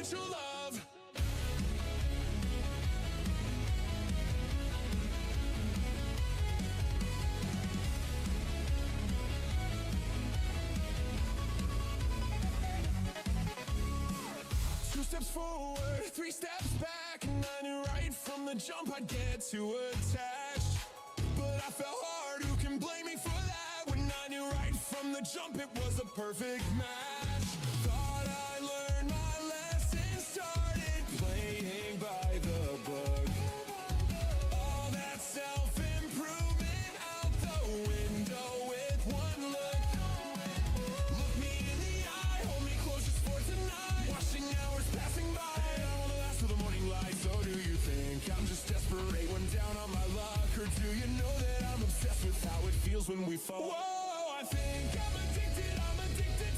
potential love. Two steps forward, three steps back, and I knew right from the jump I'd get too attached. But I fell hard, who can blame me for that? When I knew right from the jump it was a perfect match. Thought I learned my lesson, started playing by the book. All that self-improvement out the window with one look. Look me in the eye, hold me close just for tonight. Watching hours passing by, I wanna last till the morning light. So do you think I'm just desperate when down on my luck? Or do you know that I'm obsessed with how it feels when we fall? Whoa, I think I'm addicted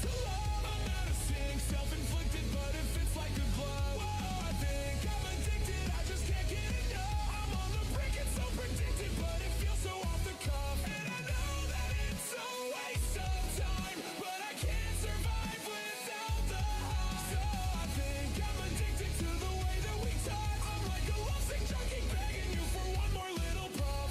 to love. I'm out of sync, self-inflicted, but it fits like a glove. Whoa, I think I'm addicted, I just can't get enough. I'm on the brink, it's so predicted, but it feels so off the cuff. And I know that it's a waste of time, but I can't survive without the high. So I think I'm addicted to the way that we touch. I'm like a lovesick junkie begging you for one more little puff.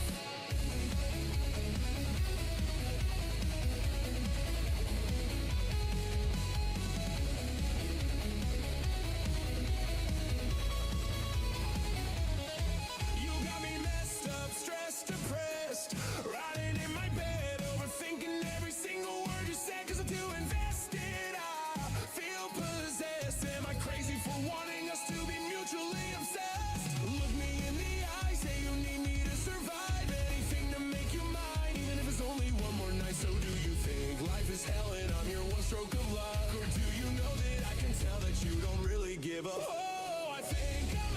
You got me messed up, stressed, depressed, riding in my bed, overthinking every single word you said, 'cause I'm too invested. I feel possessed. Am I crazy for wanting us to be mutually obsessed? Look me in the eye, say you need me to survive, anything to make you mine, even if it's only one more night. So do you think life is hell and I'm your one stroke of luck? Or do you know that I can tell that you don't really give a oh, I think I'm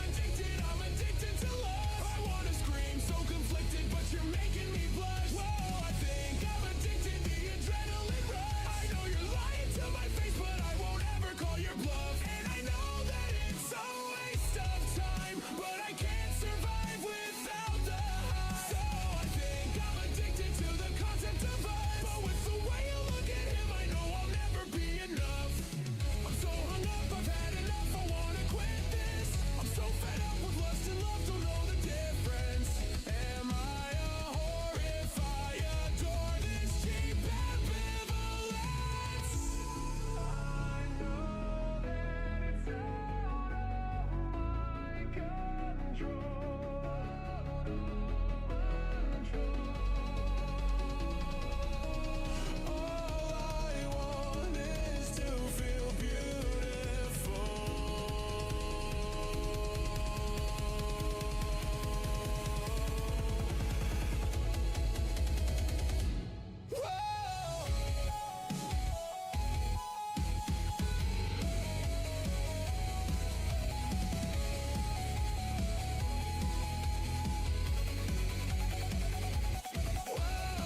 addicted to love. I wanna scream, so conflicted, but you're making me blush. Whoa, I think I'm addicted, the adrenaline rush. I know you're lying to my face, but I won't ever call your bluff. And I know that it's a waste of time, but I can't survive without the high. So I think I'm addicted to the concept of us, but with the way you look at him, I know I'll never be enough. I'm so hung up, I've had enough, I wanna quit this. I'm so fed up with lust and love, don't know the difference. Am I a whore if I adore this cheap ambivalence? I know that it's out of my control. All I want is to feel beautiful.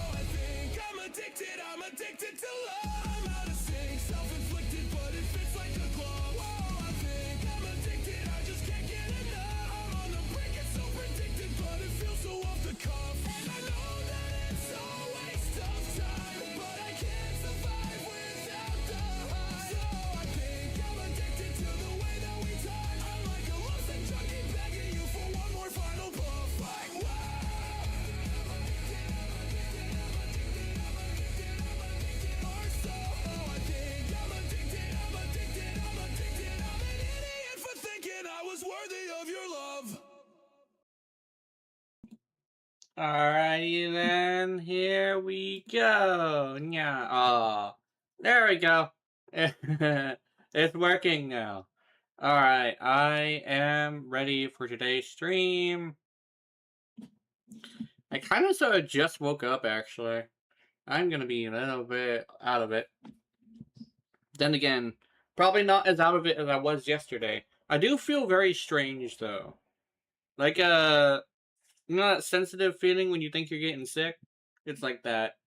I think I'm addicted to love. I'm out of sync, self-inflicted, but it fits like a glove. Whoa, I think I'm addicted, I just can't get enough. I'm on the brink, it's so predicted, but it feels so off the cuff. And I know that it's a waste of time, but I can't survive without the high. So I think I'm addicted to the way that we touch. I'm like a lovesick junkie begging you for one more final puff. Like, whoa. Or so I think I'm addicted, I'm an idiot for thinking I was worthy of your love. Alrighty then, here we go. Yeah, there we go. It's working now. Alright, I am ready for today's stream. I kind of sort of just woke up, actually. I'm gonna be a little bit out of it. Then again, probably not as out of it as I was yesterday. I do feel very strange, though. Like, you know that sensitive feeling when you think you're getting sick? It's like that.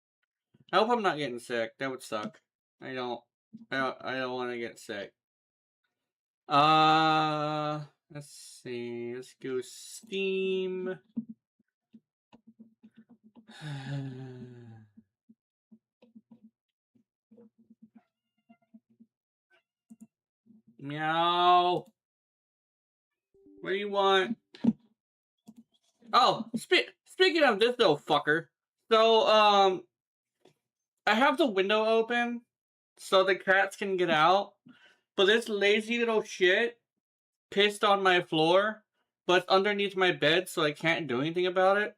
I hope I'm not getting sick. That would suck. I don't want to get sick. Let's see. Let's go Steam. Meow. What do you want? Oh, speaking of this though, fucker. So, I have the window open so the cats can get out, but this lazy little shit pissed on my floor, but it's underneath my bed, so I can't do anything about it.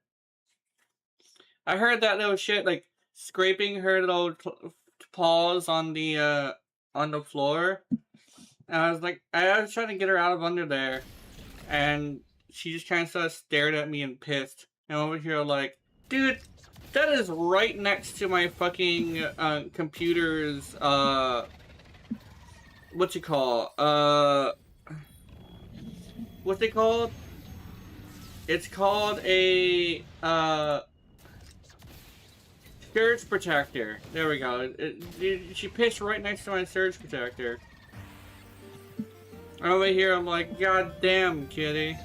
I heard that little shit like scraping her little paws on the floor, and I was like, I was trying to get her out of under there, and she just kind of sort of stared at me and pissed. And over here, like, dude, that is right next to my fucking computer's what's it called? What's it called? It's called a surge protector. There we go. She pissed right next to my surge protector. Over here, I'm like, God damn, kitty.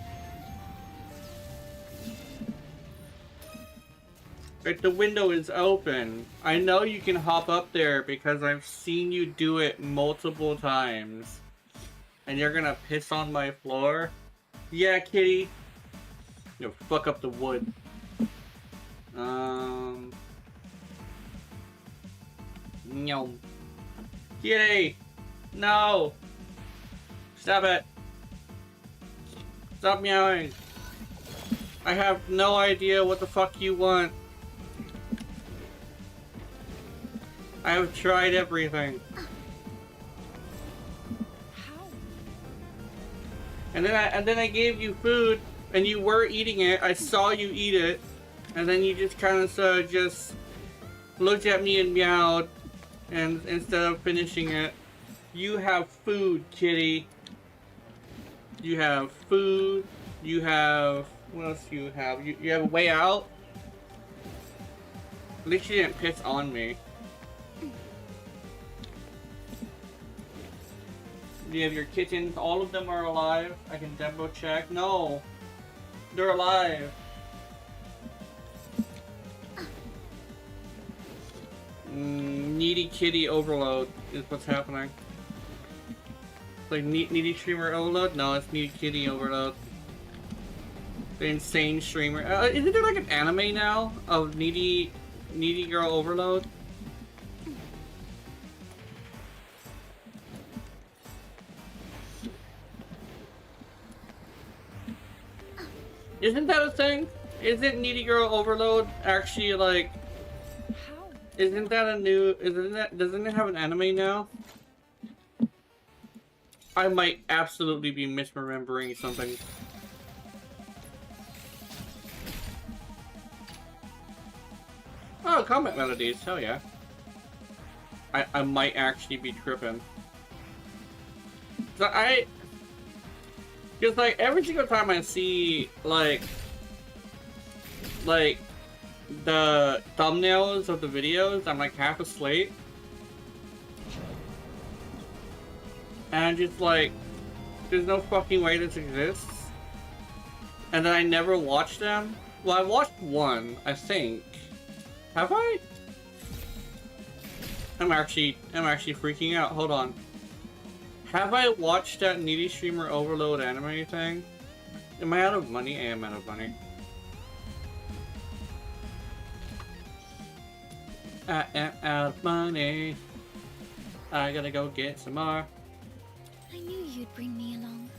Like, the window is open. I know you can hop up there because I've seen you do it multiple times. And you're gonna piss on my floor? Yeah, kitty. You'll fuck up the wood. No. Kitty! No! Stop it! Stop meowing! I have no idea what the fuck you want. I have tried everything. How? And then I gave you food, and you were eating it. I saw you eat it, and then you just kind of just looked at me and meowed, and instead of finishing it, you have food, kitty. You have food. You have what else? Do you have you have a way out. At least you didn't piss on me. You have your kittens. All of them are alive. I can double check. No, they're alive. Needy kitty overload is what's happening. Like needy streamer overload? No, it's needy kitty overload. The insane streamer. Isn't there like an anime now of needy girl overload? Isn't that a thing? Isn't needy girl overload actually like? How? Isn't that a new? Doesn't it have an anime now? I might absolutely be misremembering something. Oh, combat melodies, hell yeah. I might actually be tripping. So just like every single time I see like the thumbnails of the videos, I'm like half asleep. And I'm just like, there's no fucking way this exists. And then I never watched them. Well, I watched one, I think. Have I? I'm actually freaking out. Hold on. Have I watched that needy streamer overload anime thing? Am I out of money? I am out of money. I am out of money. I gotta go get some more. I knew you'd bring me along.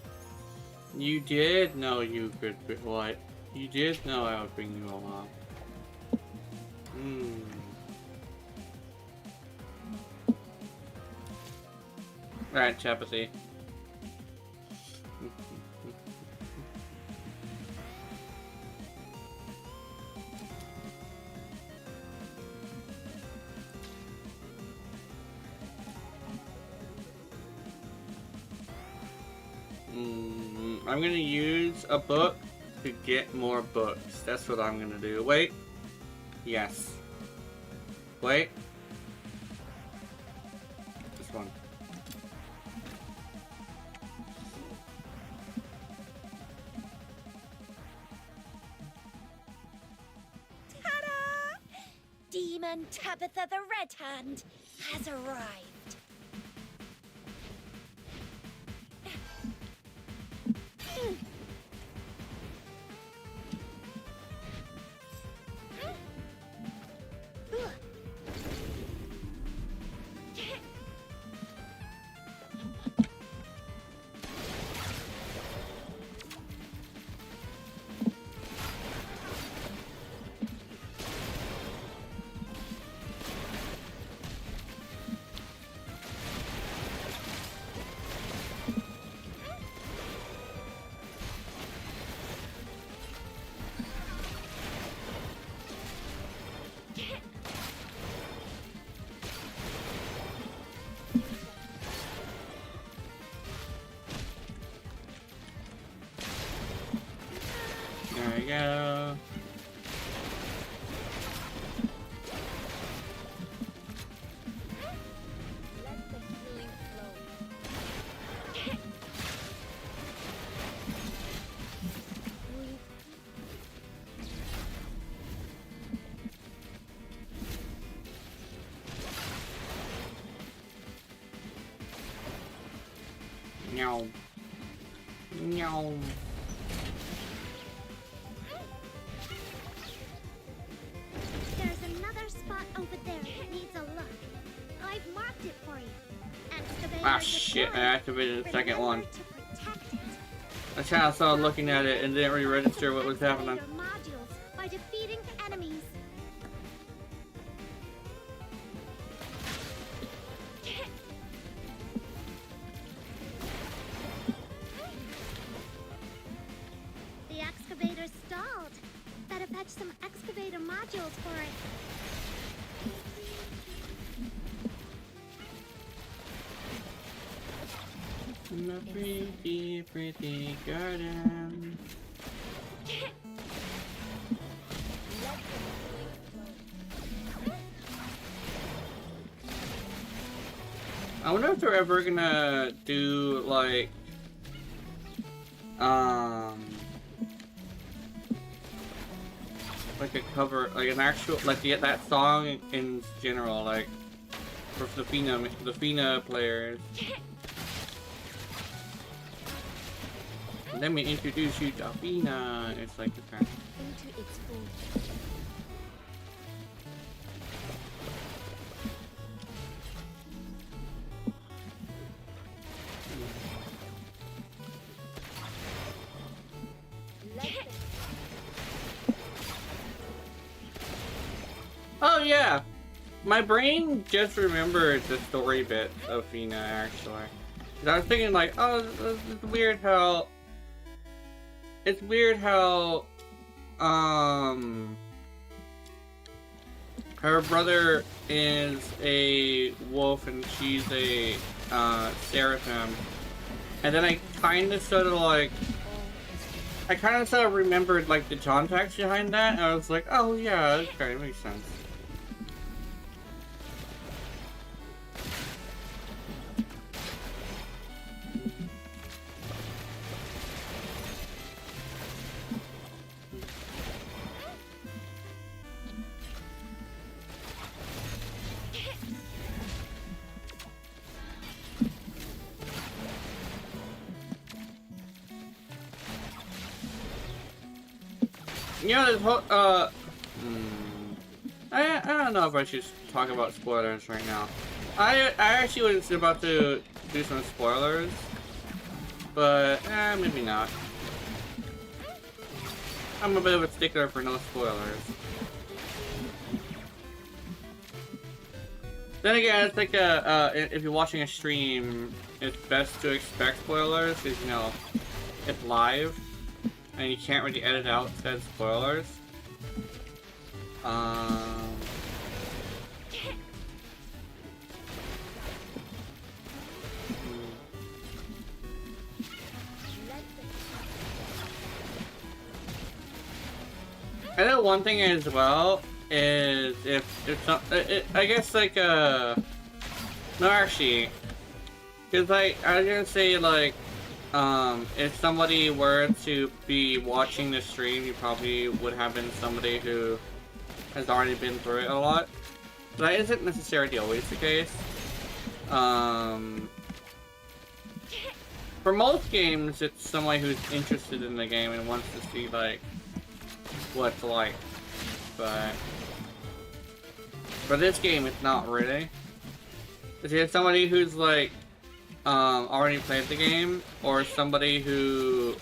You did know you could. What? You did know I would bring you along. Alright, TABATHE. I'm gonna use a book to get more books. That's what I'm gonna do. Wait. Yes. Wait. This one. Ta-da! Demon Tabitha the Red Hand has arrived. No. No. There's another spot over there that needs a look. I've marked it for you. Excavator Ah shit, I deployed. activated the second one. Remember to protect it. I kind of started looking at it and didn't really register what was happening. Excavator modules by defeating enemies. The excavator stalled. Better fetch some excavator modules for it. In a pretty, pretty garden. I wonder if they're ever gonna do like a cover, like an actual, like to get that song in general, like for the FINA players. Let me introduce you to FINA. It's like the kind. Into its full. Oh yeah, my brain just remembered the story bit of FINA actually. 'Cause I was thinking like, oh, it's weird how her brother is a wolf and she's a seraphim, and then I kind of sort of like. I kind of sort of remembered like the context behind that, and I was like, oh yeah, okay, it makes sense. You know, this whole, I don't know if I should talk about spoilers right now. I actually was about to do some spoilers, but, maybe not. I'm a bit of a stickler for no spoilers. Then again, it's like if you're watching a stream, it's best to expect spoilers, because, you know, it's live. And you can't really edit out said spoilers. And then one thing as well is if some, I guess like no actually, because like I was gonna say like. If somebody were to be watching the stream, you probably would have been somebody who has already been through it a lot. But that isn't necessarily always the case. For most games, it's somebody who's interested in the game and wants to see, like, what it's like. But for this game, it's not really. It's either somebody who's, like, already played the game, or somebody who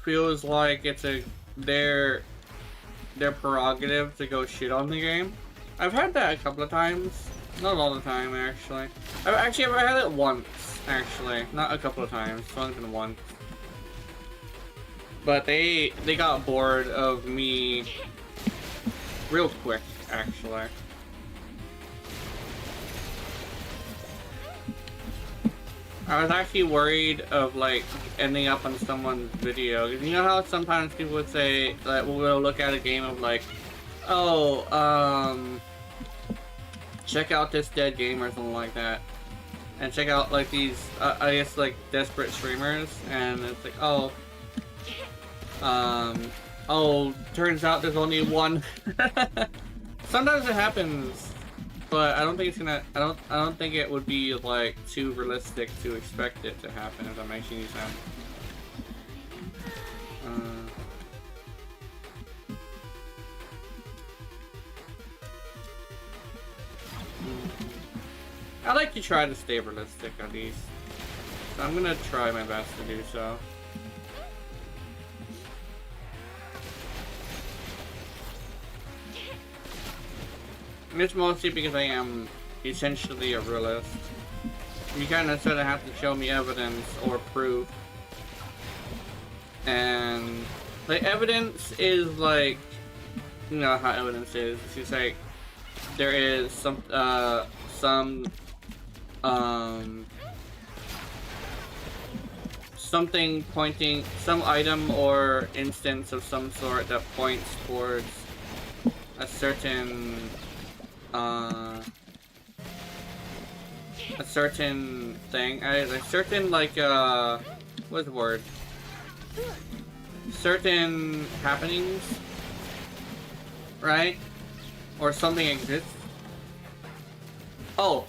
feels like it's their prerogative to go shit on the game. I've had that a couple of times, not all the time actually. I've had it once actually, not a couple of times. It's only been once. But they got bored of me real quick actually. I was actually worried of like ending up on someone's video. You know how sometimes people would say that we'll look at a game of like, oh, check out this dead game or something like that, and check out like these, I guess like desperate streamers, and it's like, oh, turns out there's only one. Sometimes it happens. but I don't think it's gonna. I don't think it would be like too realistic to expect it to happen. If that makes any sense. I like to try to stay realistic at least. So I'm gonna try my best to do so. And it's mostly because I am essentially a realist. You kind of sort of have to show me evidence or proof. And like evidence is like, you know how evidence is. It's just like there is something pointing, some item or instance of some sort that points towards a certain thing. A certain like what's the word? Certain happenings, right? Or something exists. Oh,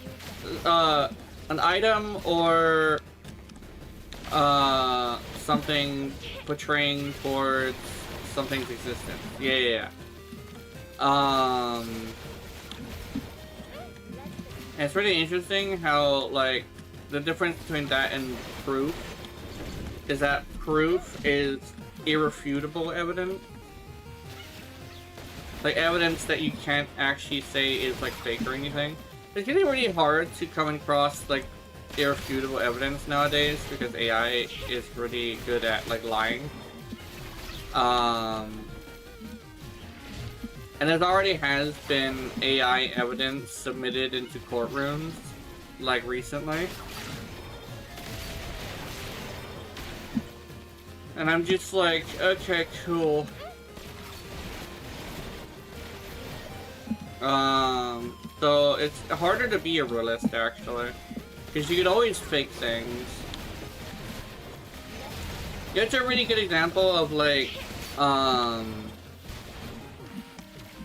an item or something portraying towards something's existence. Yeah. And it's really interesting how like the difference between that and proof is that proof is irrefutable evidence. Like evidence that you can't actually say is like fake or anything. It's getting really hard to come across like irrefutable evidence nowadays because AI is really good at like lying. And there already has been AI evidence submitted into courtrooms like recently. And I'm just like, okay, cool. So it's harder to be a realist actually, because you could always fake things. It's a really good example of like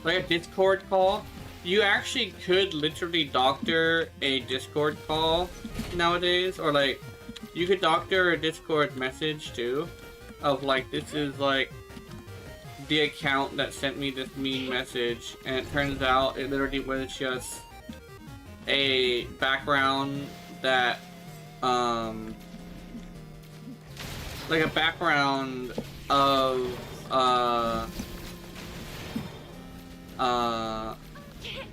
a Discord call. You actually could literally doctor a Discord call nowadays, or like you could doctor a Discord message too, of like this is like the account that sent me this mean message, and it turns out it literally was just a background that like a background of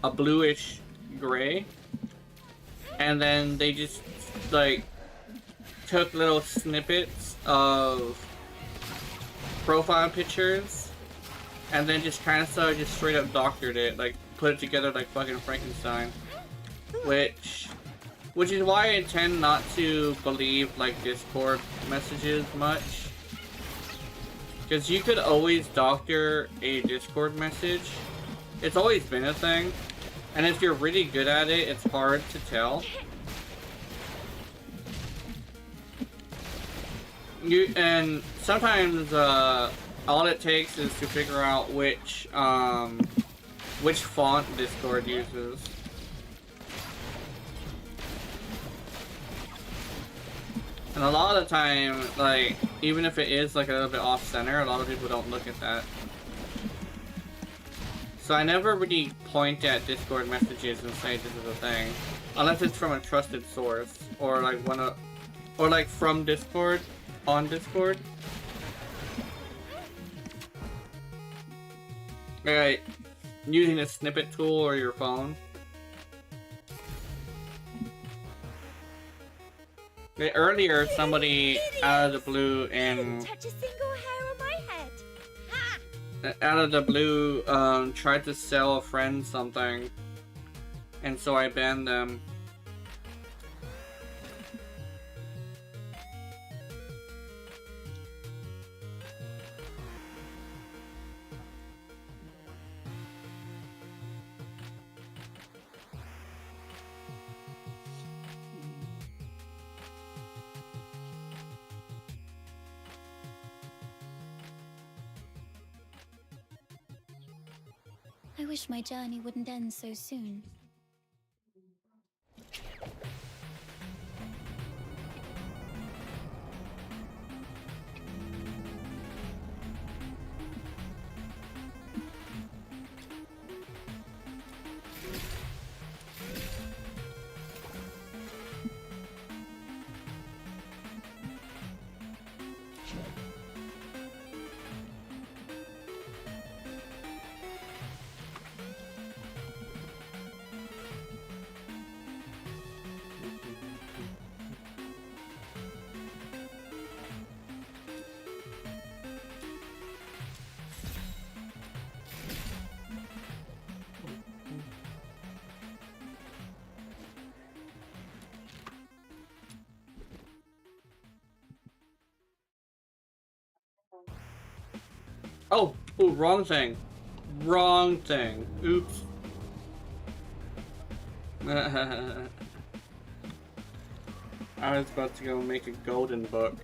a bluish gray, and then they just like took little snippets of profile pictures and then just kind of just straight up doctored it, like put it together like fucking Frankenstein, which is why I tend not to believe like Discord messages much, because you could always doctor a Discord message. It's always been a thing, and if you're really good at it, it's hard to tell. And sometimes all it takes is to figure out which font Discord uses. And a lot of the time, like, even if it is like a little bit off center, a lot of people don't look at that. So I never really point at Discord messages and say this is a thing, unless it's from a trusted source, or like or like from Discord, on Discord. Right, using a snippet tool or your phone. Okay, earlier, somebody out of the blue and touch a single hair on my head. out of the blue tried to sell a friend something, and so I banned them. I wish my journey wouldn't end so soon. Oh, ooh, wrong thing. Wrong thing. Oops. I was about to go make a golden book.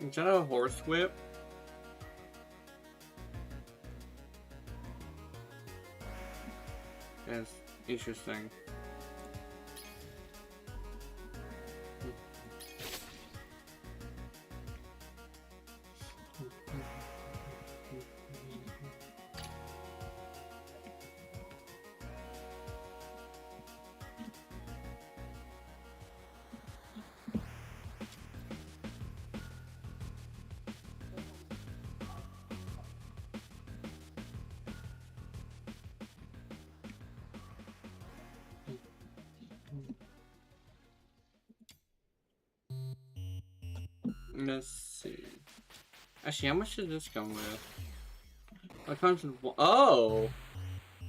Is that a horse whip? That's interesting. Let's see. Actually, how much does this come with? What comes with? Oh!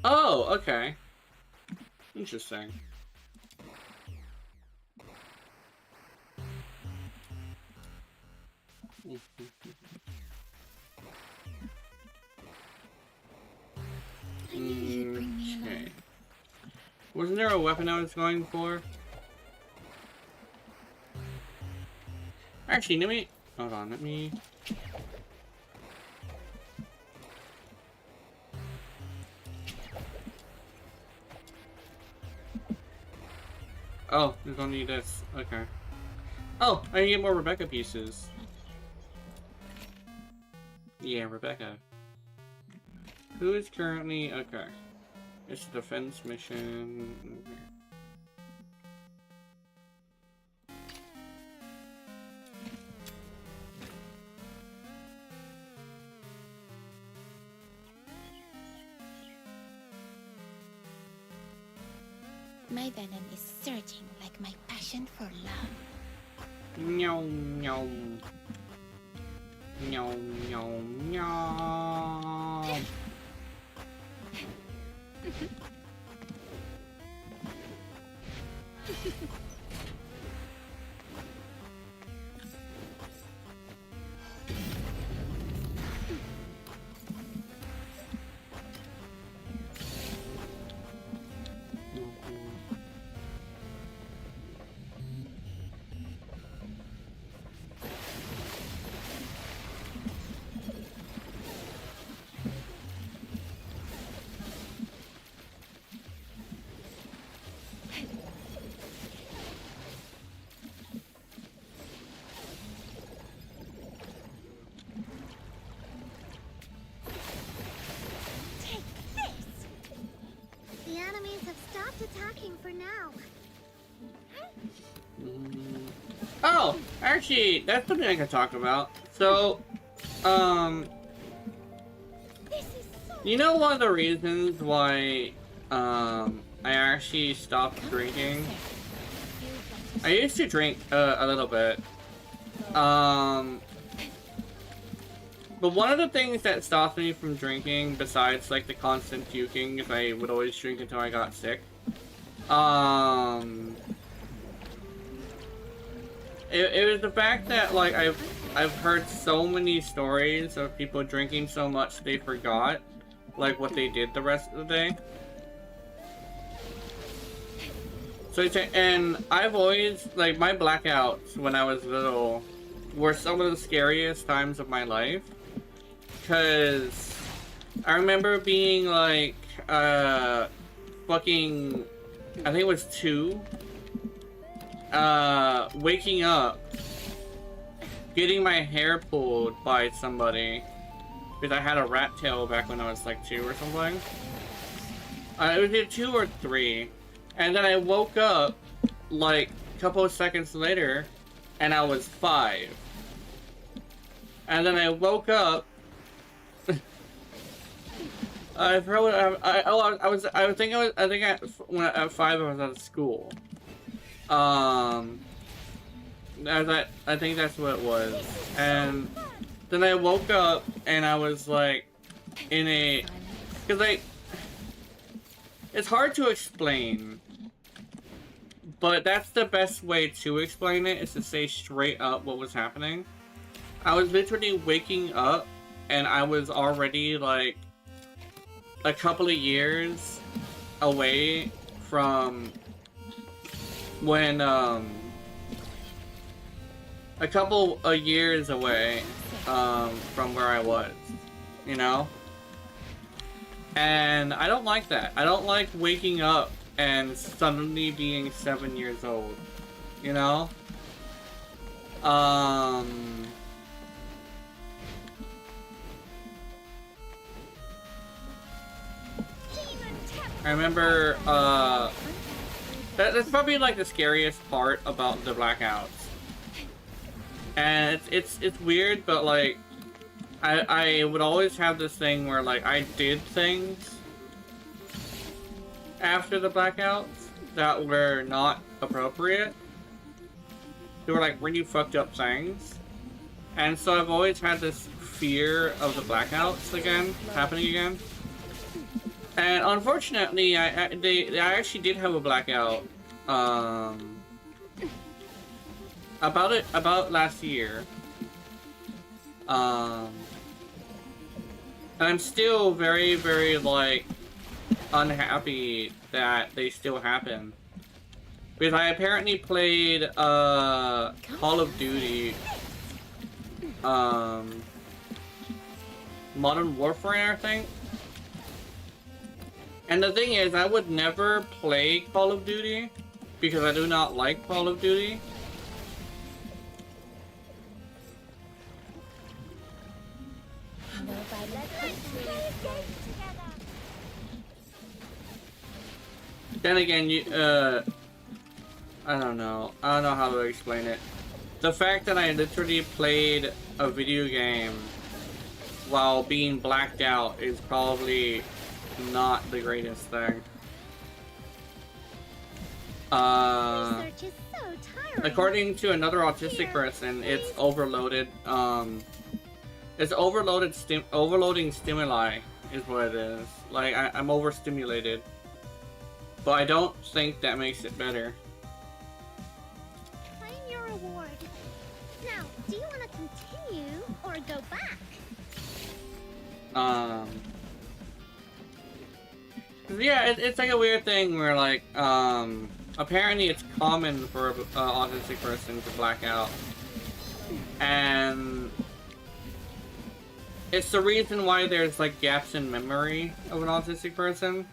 Oh, okay. Interesting. Okay. Wasn't there a weapon I was going for? Actually, let me... Hold on, let me... Oh, there's only this. Okay. Oh, I can get more Rebecca pieces. Yeah, Rebecca. Who is currently... Okay. It's a defense mission. My venom is surging like my passion for love. Meow, meow. Meow, meow, meow. The enemies have stopped attacking for now. Oh, actually, that's something I can talk about. So, you know one of the reasons why, I actually stopped drinking I used to drink a little bit. But one of the things that stopped me from drinking, besides like the constant puking, is I would always drink until I got sick. It was the fact that like I've heard so many stories of people drinking so much they forgot like what they did the rest of the day. So and I've always like my blackouts when I was little were some of the scariest times of my life, because I remember being like fucking, I think it was 2, waking up, getting my hair pulled by somebody because I had a rat tail back when I was like 2 or something. It was either 2 or 3, and then I woke up like a couple of seconds later and I was 5, and then I woke up. I think when at 5 I was out of school. I think that's what it was. And then I woke up and I was like in a, cause like, it's hard to explain, but that's the best way to explain it, is to say straight up what was happening. I was literally waking up and I was already like a couple of years away from when a couple of years away from where I was, you know? And I don't like that. I don't like waking up and suddenly being 7 years old, you know? I remember, that's probably like the scariest part about the blackouts. And it's weird, but like, I would always have this thing where like I did things after the blackouts that were not appropriate. They were like really fucked up things. And so I've always had this fear of the blackouts happening again. And unfortunately, I actually did have a blackout, about last year. And I'm still very, very like unhappy that they still happen, because I apparently played Call of Duty, Modern Warfare, I think. And the thing is, I would never play Call of Duty because I do not like Call of Duty. Then again, I don't know how to explain it. The fact that I literally played a video game while being blacked out is probably not the greatest thing. Research is so tiring. According to another autistic person, it's overloaded. It's overloading stimuli is what it is. Like I'm overstimulated, but I don't think that makes it better. Claim your reward. Now, do you want to continue or go back? Yeah, it's like a weird thing where like, apparently it's common for an autistic person to black out. And it's the reason why there's like gaps in memory of an autistic person.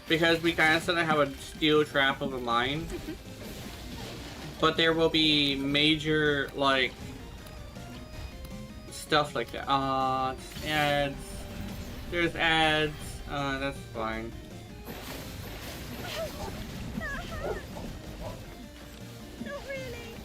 Because we kind of sort of have a steel trap of a mind. But there will be major, like, stuff like that. Ads. There's ads. That's fine. Not really.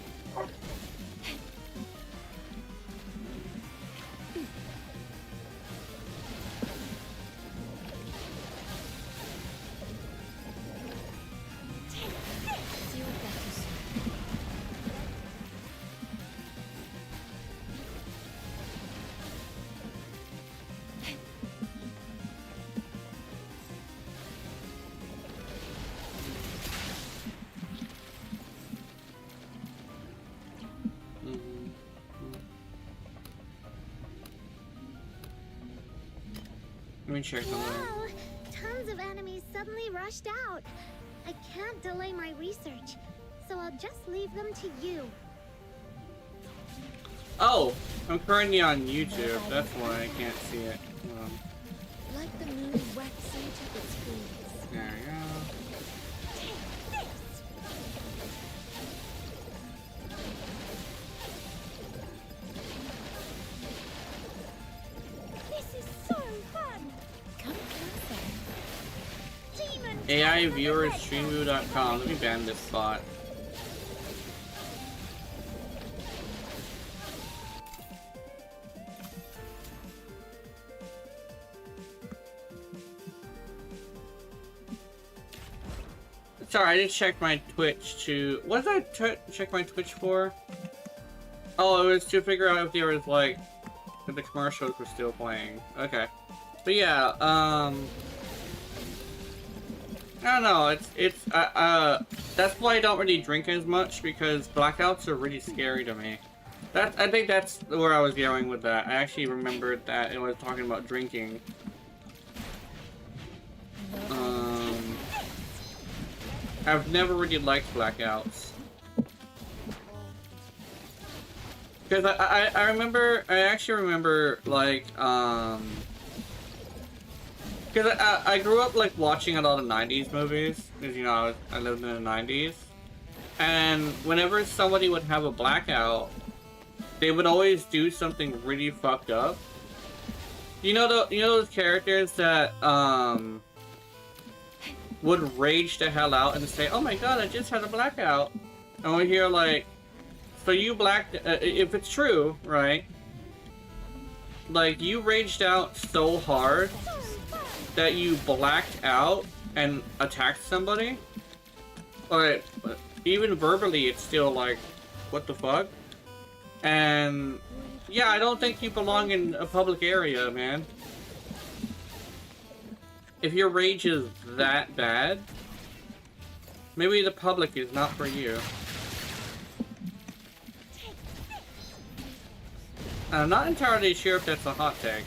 me check something. Wow! Tons of enemies suddenly rushed out. I can't delay my research, so I'll just leave them to you. Oh, I'm currently on YouTube. That's why I can't see it. Like the moon wetsuit of its wings. There we go. Take this! This is so fun! Come closer. Demon AI viewers streamview.com. Let me ban this spot. Sorry, I didn't check my Twitch to... What did I check my Twitch for? Oh, it was to figure out if there was, like... if the commercials were still playing. Okay. But yeah, I don't know, that's why I don't really drink as much, because blackouts are really scary to me. I think that's where I was going with that. I actually remembered that it was talking about drinking. I've never really liked blackouts. Because I actually remember, like, because I grew up, like, watching a lot of 90s movies, because, you know, I lived in the 90s, and whenever somebody would have a blackout, they would always do something really fucked up. You know those characters that, would rage the hell out and say, "Oh my god, I just had a blackout," and we hear, like, so you blacked, if it's true, right? Like, you raged out so hard that you blacked out and attacked somebody? Or even verbally, it's still like, what the fuck? And yeah, I don't think you belong in a public area, man. If your rage is that bad, maybe the public is not for you. I'm not entirely sure if that's a hot take.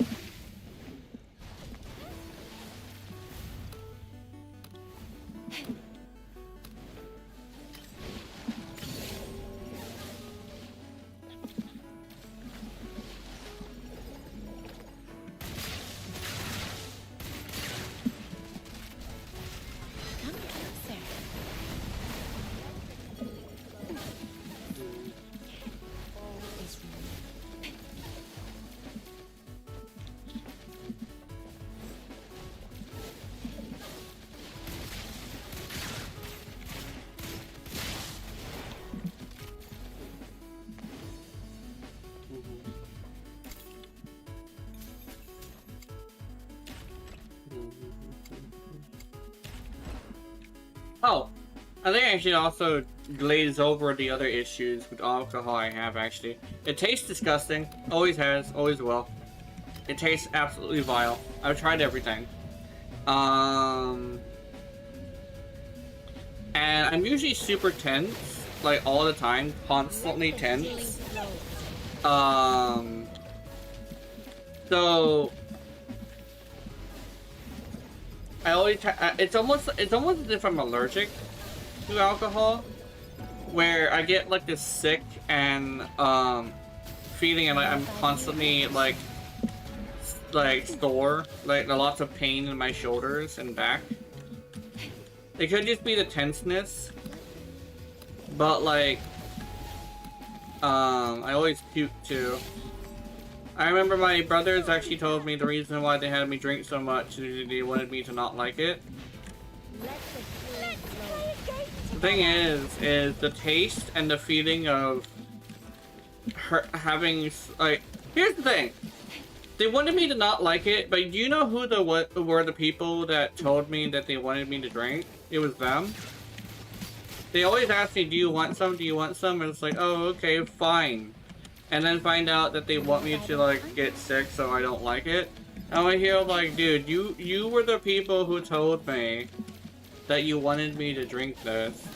Come closer. All is real. Oh, I think I should also glaze over the other issues with alcohol I have, actually. It tastes disgusting. Always has, always will. It tastes absolutely vile. I've tried everything. And I'm usually super tense, like all the time, constantly tense. So I always it's almost as if I'm allergic to alcohol, where I get like this sick and feeling, and like I'm constantly like sore, like lots of pain in my shoulders and back. It could just be the tenseness, but like I always puke too. I remember my brothers actually told me the reason why they had me drink so much is they wanted me to not like it. The thing is the taste and the feeling of having, like, here's the thing. They wanted me to not like it, but do you know who were the people that told me that they wanted me to drink? It was them. They always ask me, do you want some? Do you want some? And it's like, oh, okay, fine. And then find out that they want me to, like, get sick so I don't like it. And I hear, like, dude, you were the people who told me that you wanted me to drink this.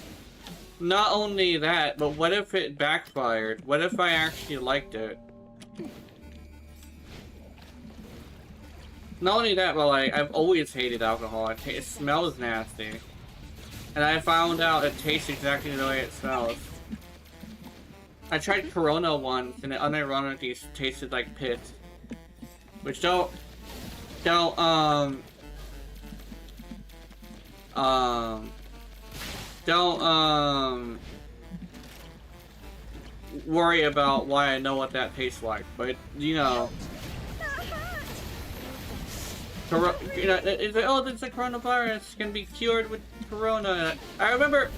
Not only that, but what if it backfired? What if I actually liked it? Not only that, but like I've always hated alcohol. It smells nasty, and I found out it tastes exactly the way it smells. I tried Corona once, and it unironically tasted like piss. Which don't worry about why I know what that tastes like, but you know, it's like, oh, it's a coronavirus, can be cured with Corona. I remember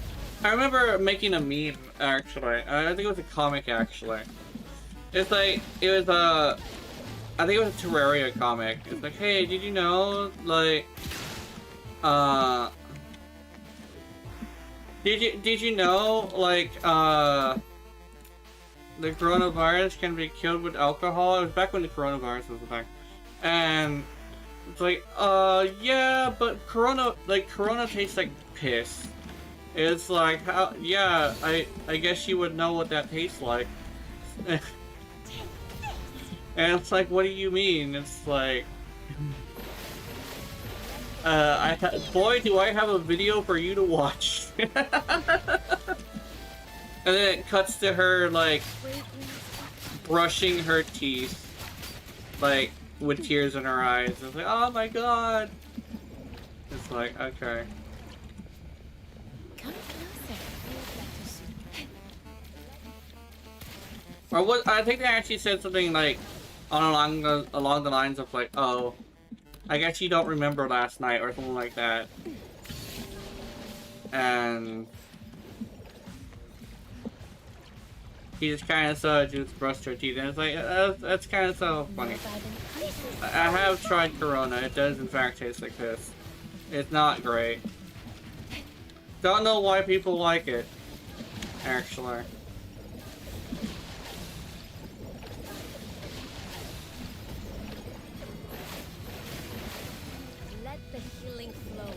making a meme actually. I think it was a comic actually. It's like I think it was a Terraria comic. It's like, hey, did you know, like, did you know, like, the coronavirus can be killed with alcohol? It was back when the coronavirus was a thing. And it's like, yeah, but Corona tastes like piss. It's like, how, yeah, I guess you would know what that tastes like. And it's like, what do you mean? It's like, boy, do I have a video for you to watch. And then it cuts to her, like, brushing her teeth, like, with tears in her eyes. It's like, oh my god. It's like, okay. Come closer. Or what? I think they actually said something like, along the lines of like, oh, I guess you don't remember last night or something like that. And he just kind of just brushed her teeth, and it's like, that's kind of so funny. I have tried Corona. It does in fact taste like this. It's not great. Don't know why people like it, actually. Let the healing flow.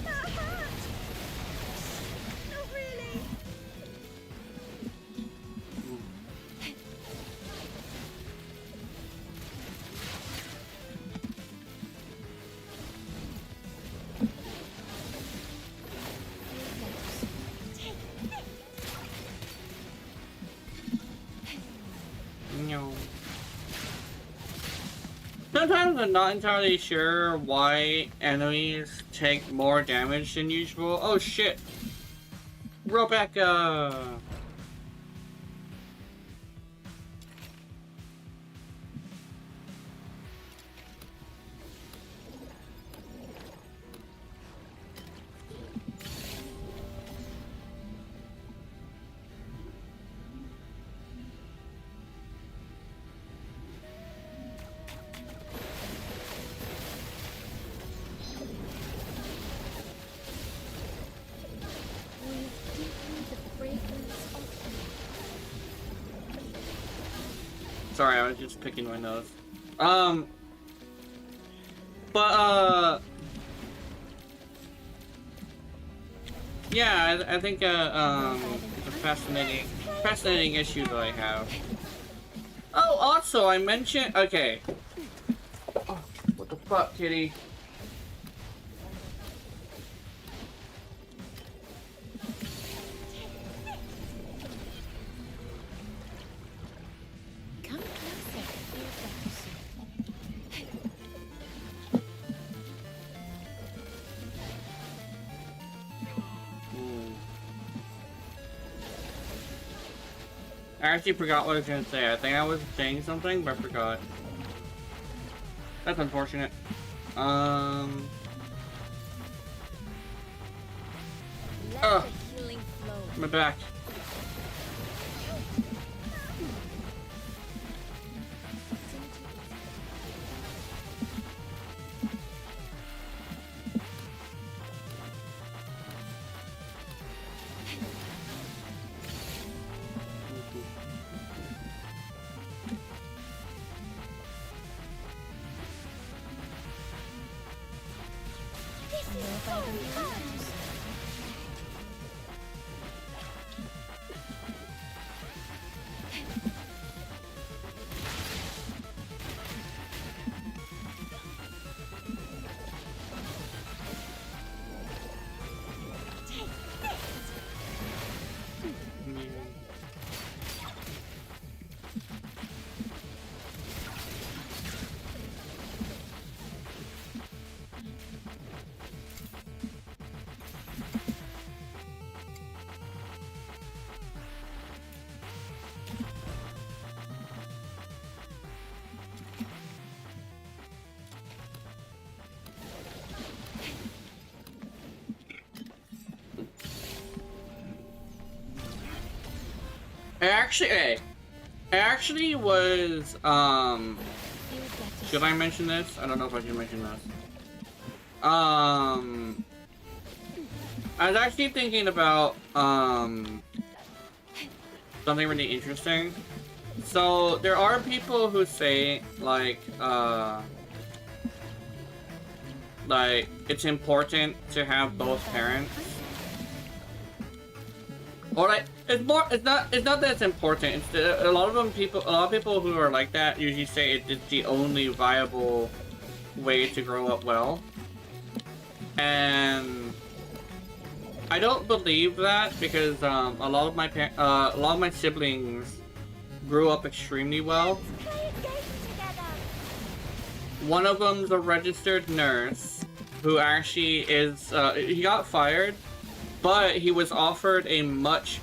That hurt! Not really. No. Sometimes I'm not entirely sure why enemies take more damage than usual. Oh shit! Rebecca! Breathe deeply the fragrance of Sorry, I was just picking my nose. Yeah, I think, it's a fascinating issue that I have. Oh, also, I mentioned, okay. Oh, what the fuck, kitty? Come closer. I actually forgot what I was gonna say. I think I was saying something, but I forgot. That's unfortunate. let Ugh. the healing flow. My back. It actually was, should I mention this? I don't know if I should mention this. I was actually thinking about, something really interesting. So, there are people who say, like, it's important to have both parents. Or like, it's not that it's important. It's a lot of people who are like that usually say it's the only viable way to grow up well. And I don't believe that because a lot of my siblings grew up extremely well. One of them's a registered nurse who actually is he got fired. But he was offered a much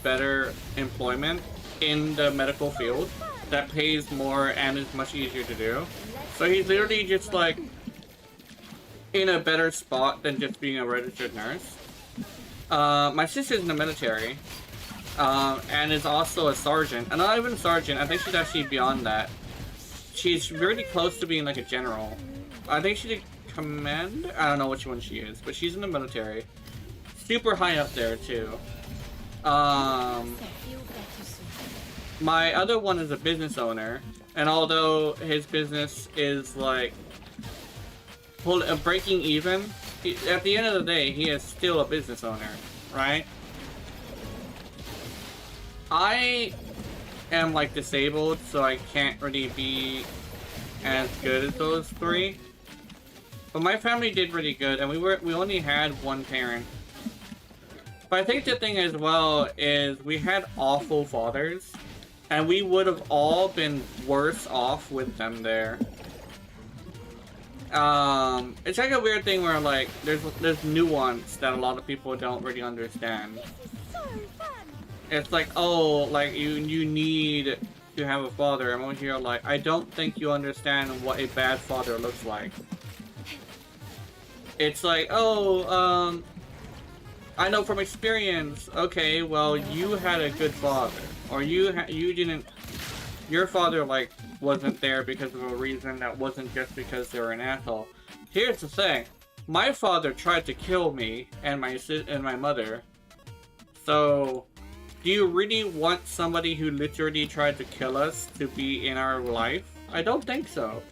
better employment in the medical field that pays more and is much easier to do. So he's literally just like in a better spot than just being a registered nurse. My sister's in the military and is also a sergeant. And not even a sergeant, I think she's actually beyond that. She's really close to being like a general. I think she's a commander? I don't know which one she is, but she's in the military. Super high up there too. My other one is a business owner, and although his business is like breaking even, at the end of the day, he is still a business owner, right? I am like disabled, so I can't really be as good as those three. But my family did really good, and we only had one parent. But I think the thing as well is we had awful fathers, and we would have all been worse off with them there. It's like a weird thing where like there's nuance that a lot of people don't really understand. It's like, oh, like you need to have a father. I'm over here like, I don't think you understand what a bad father looks like. It's like, oh, I know from experience. Okay, well, you had a good father, or you didn't. Your father like wasn't there because of a reason that wasn't just because they were an asshole. Here's the thing: my father tried to kill me and my mother. So, do you really want somebody who literally tried to kill us to be in our life? I don't think so.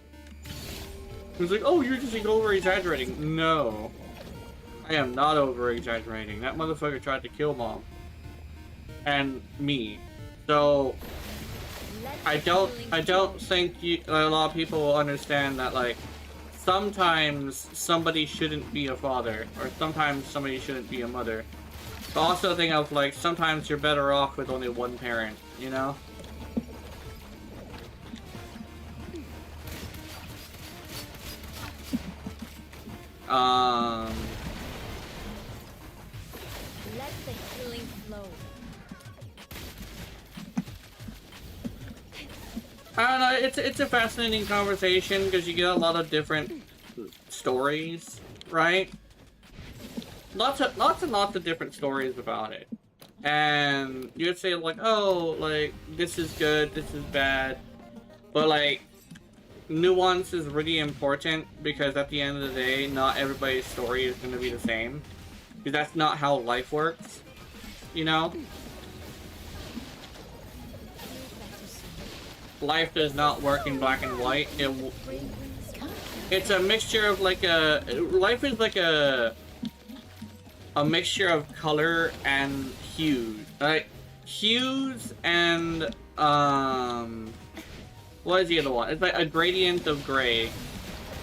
He's like, oh, you're just like over-exaggerating. No. I am not over-exaggerating. That motherfucker tried to kill Mom. And me. So, I don't think a lot of people will understand that, like, sometimes somebody shouldn't be a father, or sometimes somebody shouldn't be a mother. But also think of, like, sometimes you're better off with only one parent, you know? Let the healing flow. I don't know, it's a fascinating conversation because you get a lot of different stories, right? Lots and lots of different stories about it. And you'd say like, oh, like, this is good, this is bad. But like, nuance is really important because at the end of the day, not everybody's story is going to be the same. Because that's not how life works, you know? Life does not work in black and white. It's a mixture of like a life is like a mixture of color and hues. Like hues and what is the other one? It's like a gradient of gray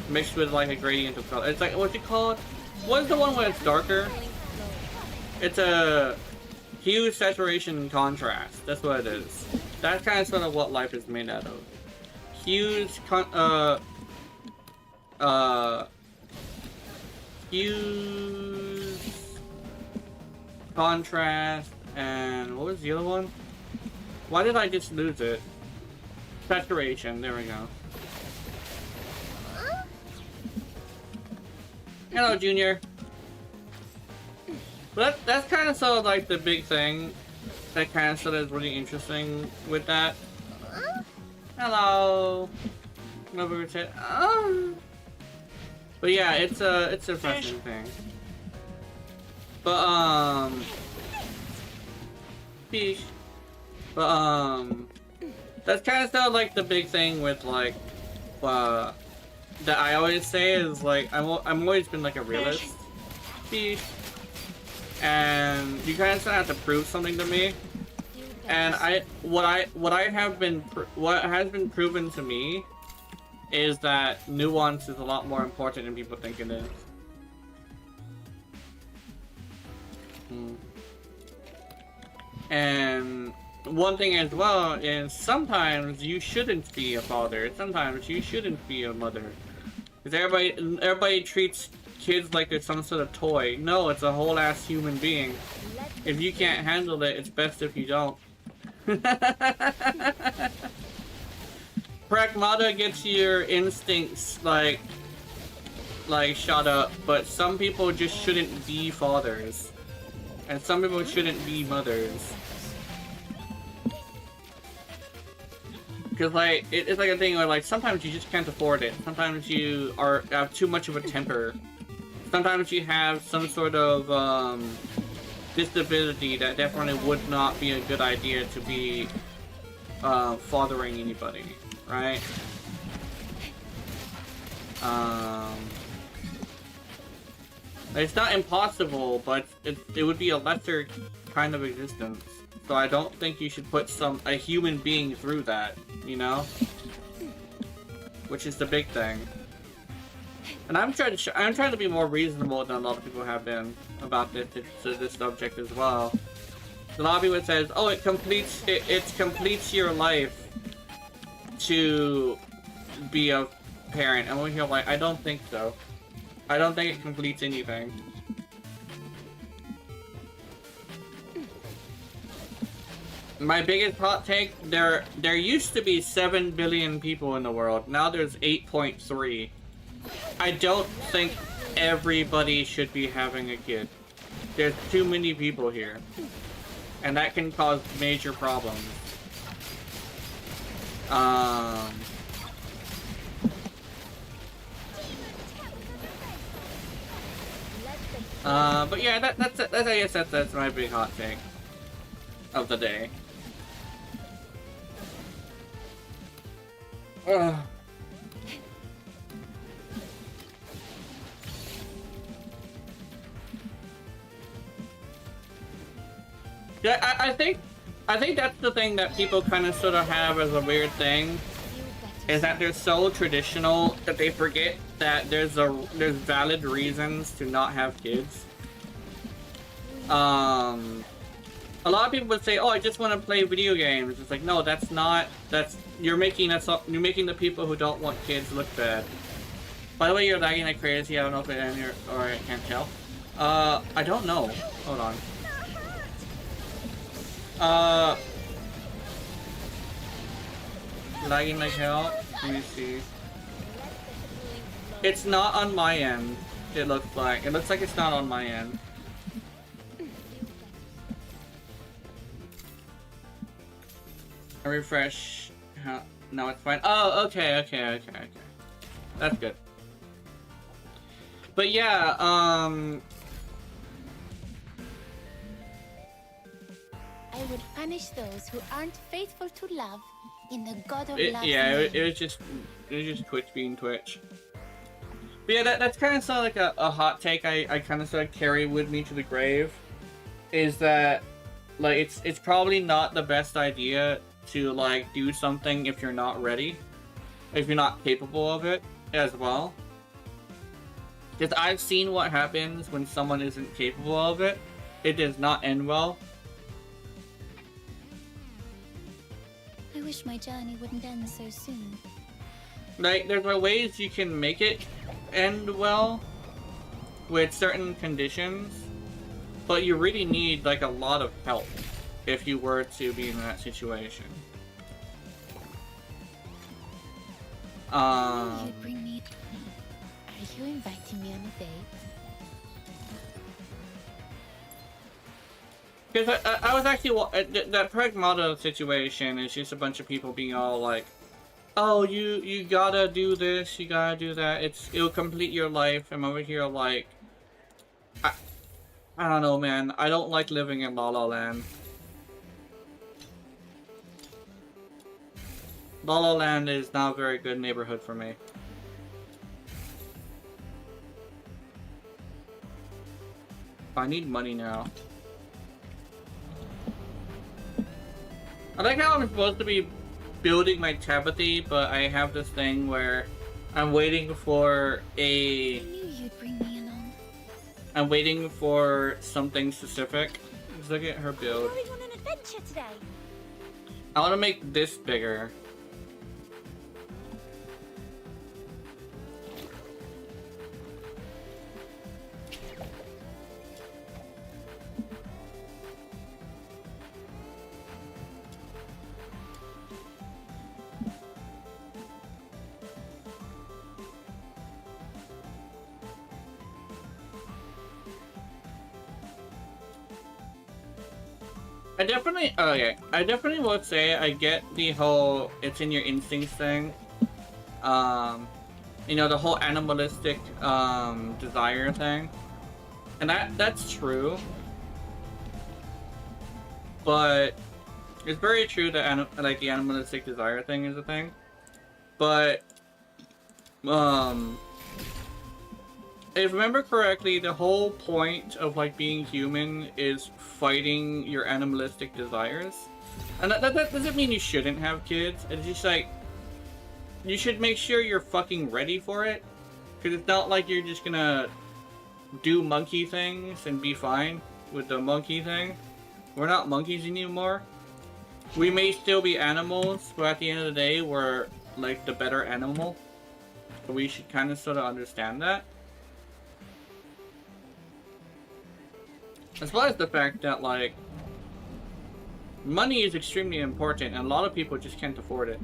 mixed with like a gradient of color. It's like what's it called? What's the one where it's darker? It's a hue, saturation, and contrast. That's what it is. That's kind of sort of what life is made out of. Hues, hues, contrast, and what was the other one? Why did I just lose it? Saturation, there we go. Hello, Junior. But that's kind of sort of like the big thing that kind of sort of is really interesting with that. Hello. But yeah, it's a fascinating thing. But Peace. But that's kind of sort of like the big thing with like that I always say is like I'm always been like a realist. Peace. And you kind of have to prove something to me. And what has been proven to me is that nuance is a lot more important than people think it is. And one thing as well is sometimes you shouldn't be a father. Sometimes you shouldn't be a mother. Because everybody treats kids like they're some sort of toy. No, it's a whole ass human being. If you can't handle it, it's best if you don't. Pragmata gets your instincts like shot up, but some people just shouldn't be fathers. And some people shouldn't be mothers. Because like it's like a thing where like sometimes you just can't afford it. Sometimes you have too much of a temper. Sometimes you have some sort of disability that definitely would not be a good idea to be fathering anybody, right? It's not impossible, but it would be a lesser kind of existence. So I don't think you should put a human being through that, you know? Which is the big thing. And I'm trying to be more reasonable than a lot of people have been about this subject as well. A lot of people says, "Oh, it completes your life to be a parent," and we're here like, I don't think so. I don't think it completes anything. My biggest hot take: there used to be 7 billion people in the world. Now there's 8.3. I don't think everybody should be having a kid. There's too many people here. And that can cause major problems. But yeah, that's I guess that's my big hot take of the day. Yeah, I think that's the thing that people kind of sort of have as a weird thing, is that they're so traditional that they forget that there's valid reasons to not have kids. A lot of people would say, "Oh, I just want to play video games." It's like, no, you're making the people who don't want kids look bad. By the way, you're lagging like crazy. I don't know if it's in here or I can't tell. I don't know. Hold on. Lagging like hell. Let me see. It's not on my end. It looks like it's not on my end. I refresh. No, it's fine. Oh, okay. That's good. But yeah, I would punish those who aren't faithful to love in the God of Love. yeah, it was just Twitch being Twitch. But yeah, that's kind of sort of like a hot take I kind of sort of carry with me to the grave. Is that, like, it's probably not the best idea to, like, do something if you're not ready. If you're not capable of it as well. Because I've seen what happens when someone isn't capable of it. It does not end well. I wish my journey wouldn't end so soon. Like, there's ways you can make it end well with certain conditions, but you really need, like, a lot of help if you were to be in that situation. You'd bring me. Are you inviting me on a date? Because I was actually that Pragmata situation is just a bunch of people being all like, "Oh, you gotta do this, you gotta do that. It'll complete your life." I'm over here like, I don't know, man. I don't like living in La La Land. La La Land is not a very good neighborhood for me. I need money now. I like how I'm supposed to be building my TABATHE, but I have this thing where I'm waiting for I knew you'd bring me along. I'm waiting for something specific. Let's look at her build. Going on an adventure today. I want to make this bigger. I definitely would say I get the whole it's in your instincts thing. You know, the whole animalistic desire thing. And that's true. But it's very true that like the animalistic desire thing is a thing. But if I remember correctly, the whole point of like being human is fighting your animalistic desires. And that doesn't mean you shouldn't have kids. It's just like, you should make sure you're fucking ready for it. Because it's not like you're just gonna do monkey things and be fine with the monkey thing. We're not monkeys anymore. We may still be animals, but at the end of the day, we're like the better animal. So we should kind of sort of understand that. As well as the fact that, like, money is extremely important and a lot of people just can't afford it.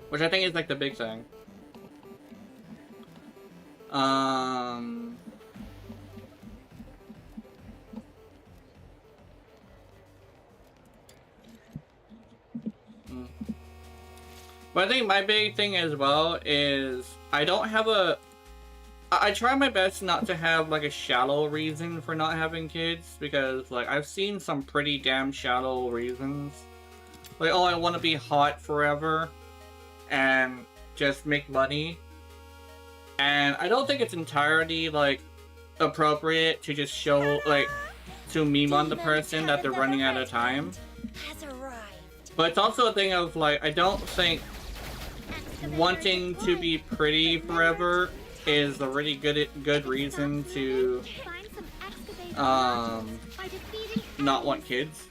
Which I think is like the big thing. But I think my big thing as well is I don't have I try my best not to have like a shallow reason for not having kids, because like I've seen some pretty damn shallow reasons. Like, oh, I want to be hot forever and just make money. And I don't think it's entirely like appropriate to just show like to meme on the person that they're running out of time. Has arrived. But it's also a thing of like, I don't think wanting to be pretty forever is a really good reason to not want kids,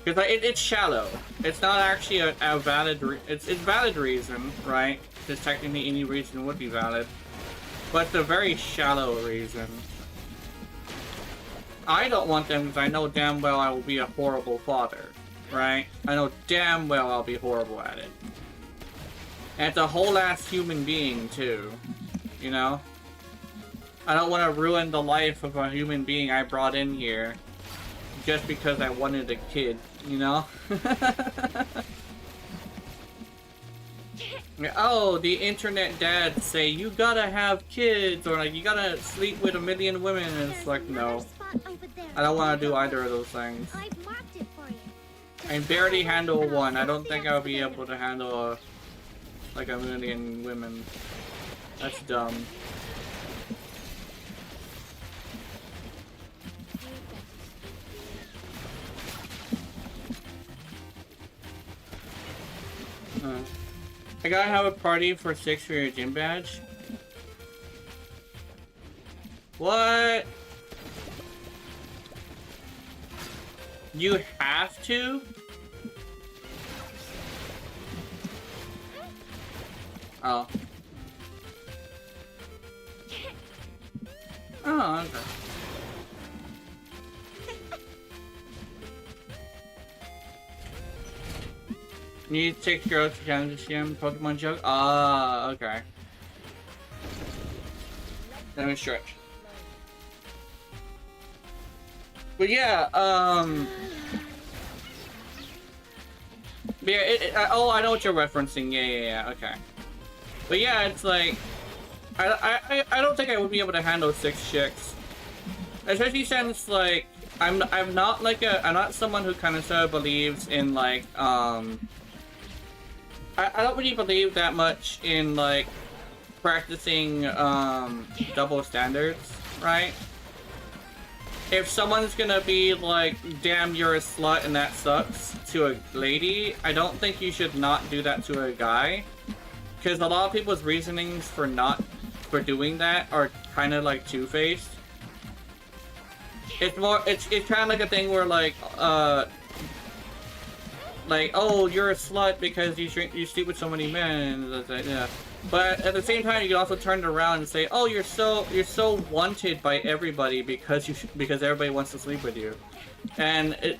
because it's shallow. It's not actually a valid it's valid reason, right? Because technically any reason would be valid, but it's a very shallow reason. I don't want them because I know damn well I will be a horrible father, right? I know damn well I'll be horrible at it. And it's a whole ass human being too. You know? I don't want to ruin the life of a human being I brought in here just because I wanted a kid, you know? Oh, the internet dads say you gotta have kids, or like you gotta sleep with 1,000,000 women, and it's like, no. I don't want to do either of those things. I can barely handle one. I don't think I'll be able to handle like 1,000,000 women. That's dumb. I gotta have a party for 6 for your gym badge. What? You have to? Oh. Oh, okay. Need 6 girls to challenge the gym Pokemon joke? Ah, okay. Let me stretch. But yeah, yeah, oh, I know what you're referencing. Yeah, okay. But yeah, it's like, I don't think I would be able to handle 6 chicks. Especially since, like, I'm not like I'm not someone who kind of sort of believes in, like, I don't really believe that much in, like, practicing, double standards, right? If someone's gonna be like, damn, you're a slut and that sucks, to a lady, I don't think you should not do that to a guy. Because a lot of people's reasonings for doing that are kind of like two-faced. It's kind of like a thing where like, oh, you're a slut because you sleep with so many men, yeah. But at the same time, you can also turn it around and say, oh, you're so wanted by everybody because everybody wants to sleep with you, and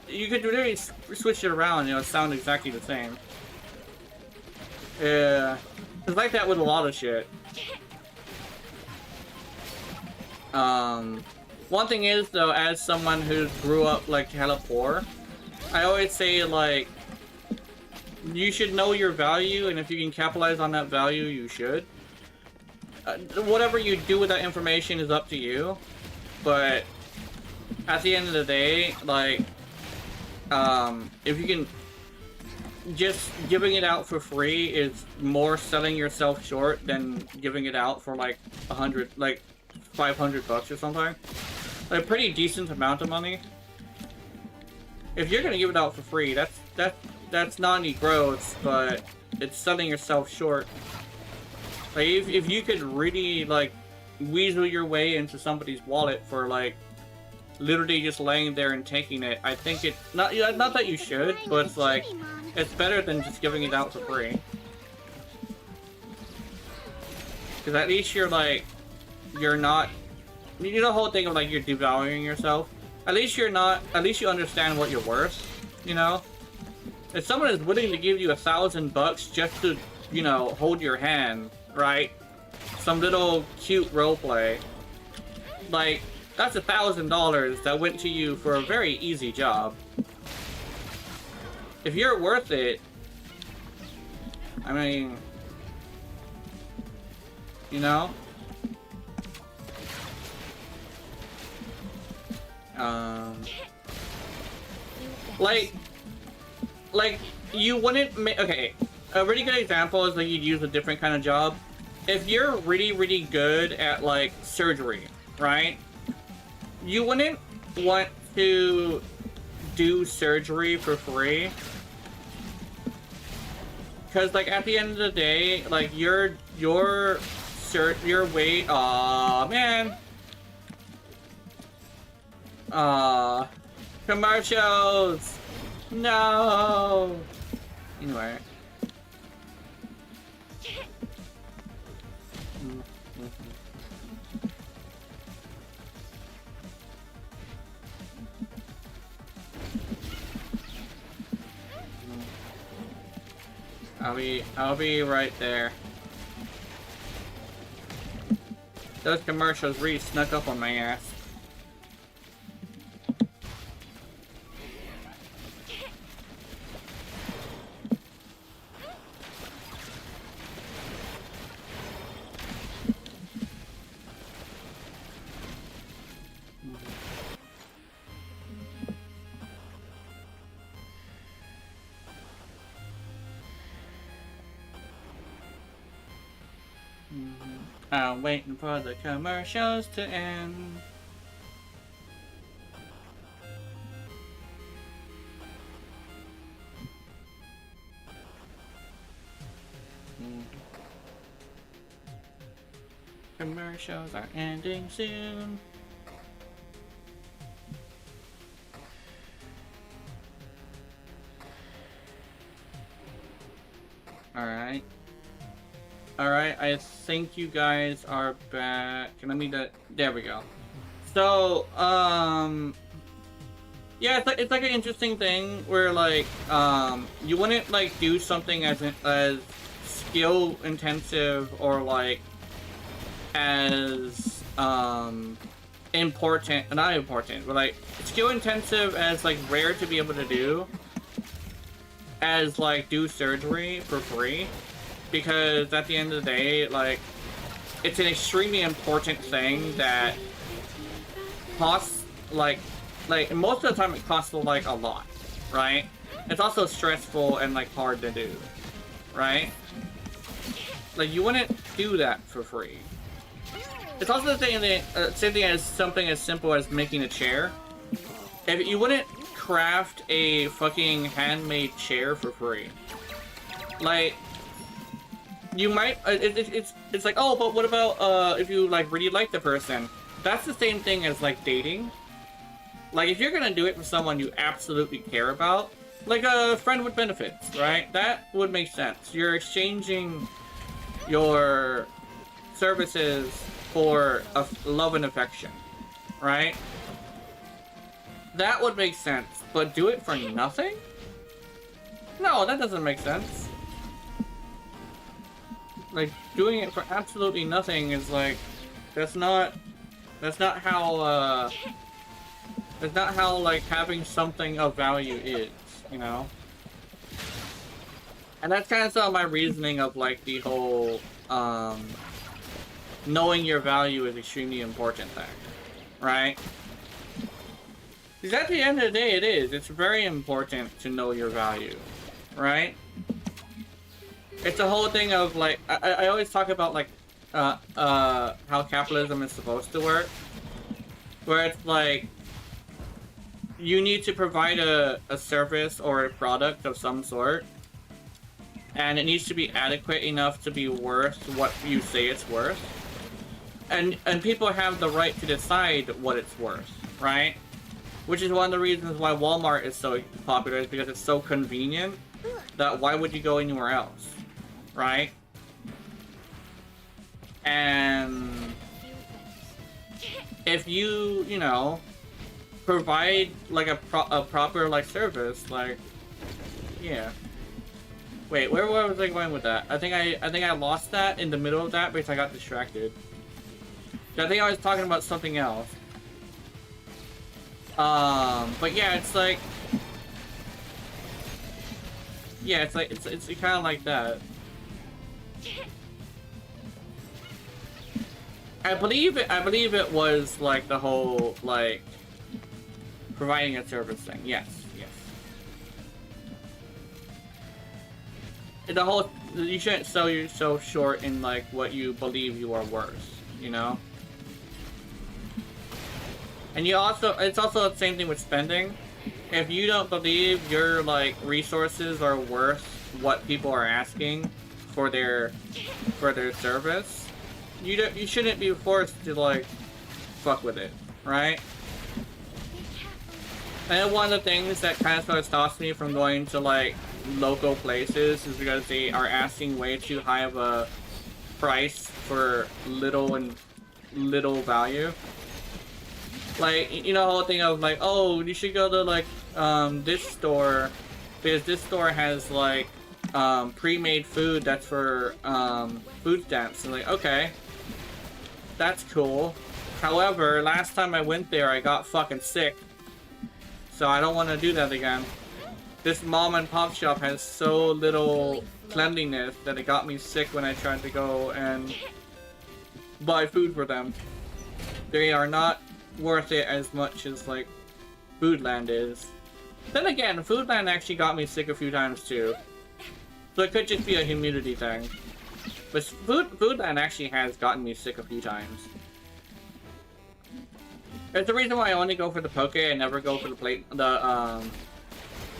you could really switch it around, you know, sound exactly the same. Yeah, it's like that with a lot of shit. One thing is though, as someone who grew up like hella poor, I always say like, you should know your value, and if you can capitalize on that value, you should. Whatever you do with that information is up to you, but at the end of the day, like, if you can, just giving it out for free is more selling yourself short than giving it out for like 100, like 500 bucks or something. Like, a pretty decent amount of money. If you're gonna give it out for free, that's not any growth, but it's selling yourself short. Like, if you could really, like, weasel your way into somebody's wallet for, like, literally just laying there and taking it, I think it's not that you should, but it's like, it's better than just giving it out for free. Because at least you're, like, you're not, you know the whole thing of, like, you're devaluing yourself? At least you understand what you're worth, you know? If someone is willing to give you $1,000 just to, you know, hold your hand, right? Some little cute roleplay. Like, that's $1,000 that went to you for a very easy job. If you're worth it, I mean, you know? Like, you wouldn't okay, a really good example is like you'd use a different kind of job. If you're really, really good at, like, surgery, right? You wouldn't want to do surgery for free. Because, like, at the end of the day, like, your weight, aw, man. Aw, commercials! No! Anyway. I'll be right there. Those commercials really snuck up on my ass. Mm-hmm. I'm waiting for the commercials to end. Commercials are ending soon. Alright. Alright, I think you guys are back. Let me there we go. So, yeah, it's like an interesting thing where like you wouldn't like do something as skill intensive or like as important, not important, but like skill intensive as like rare to be able to do as like do surgery for free, because at the end of the day, like it's an extremely important thing that costs like most of the time it costs like a lot, right? It's also stressful and like hard to do, right? Like you wouldn't do that for free. It's also the same thing as something as simple as making a chair. If you wouldn't craft a fucking handmade chair for free, like you might. It's like, oh, but what about if you like really like the person? That's the same thing as like dating. Like if you're gonna do it for someone you absolutely care about, like a friend with benefits, right? That would make sense. You're exchanging your services for love and affection, right? That would make sense, but do it for nothing? No, that doesn't make sense. Like, doing it for absolutely nothing is like, that's not how like having something of value is, you know? And that's kind of some of my reasoning of like the whole, knowing your value is extremely important thing, right? Because at the end of the day, it is. It's very important to know your value, right? It's a whole thing of like, I always talk about like, how capitalism is supposed to work, where it's like, you need to provide a service or a product of some sort, and it needs to be adequate enough to be worth what you say it's worth. And people have the right to decide what it's worth, right? Which is one of the reasons why Walmart is so popular, is because it's so convenient that why would you go anywhere else, right? And if you know, provide like a proper like service, like, yeah. Wait, where was I going with that? I think I lost that in the middle of that because I got distracted. I think I was talking about something else. But yeah, it's like, yeah, it's like it's kind of like that. I believe it was like the whole like providing a service thing. Yes, yes. The whole, you shouldn't sell yourself short in like what you believe you are worth, you know? And you also, it's also the same thing with spending. If you don't believe your like resources are worth what people are asking for their service, you shouldn't be forced to like fuck with it, right? And one of the things that kind of stops me from going to like local places is because they are asking way too high of a price for little value. Like, you know, the whole thing of like, oh, you should go to like this store because this store has like pre-made food that's for food stamps. And like, okay, that's cool. However, last time I went there, I got fucking sick, so I don't want to do that again. This mom and pop shop has so little cleanliness that it got me sick when I tried to go and buy food for them. They are not worth it as much as like Foodland is. Then again, Foodland actually got me sick a few times too, so it could just be a humidity thing. But Foodland actually has gotten me sick a few times. There's the reason why I only go for the poke. I never go for the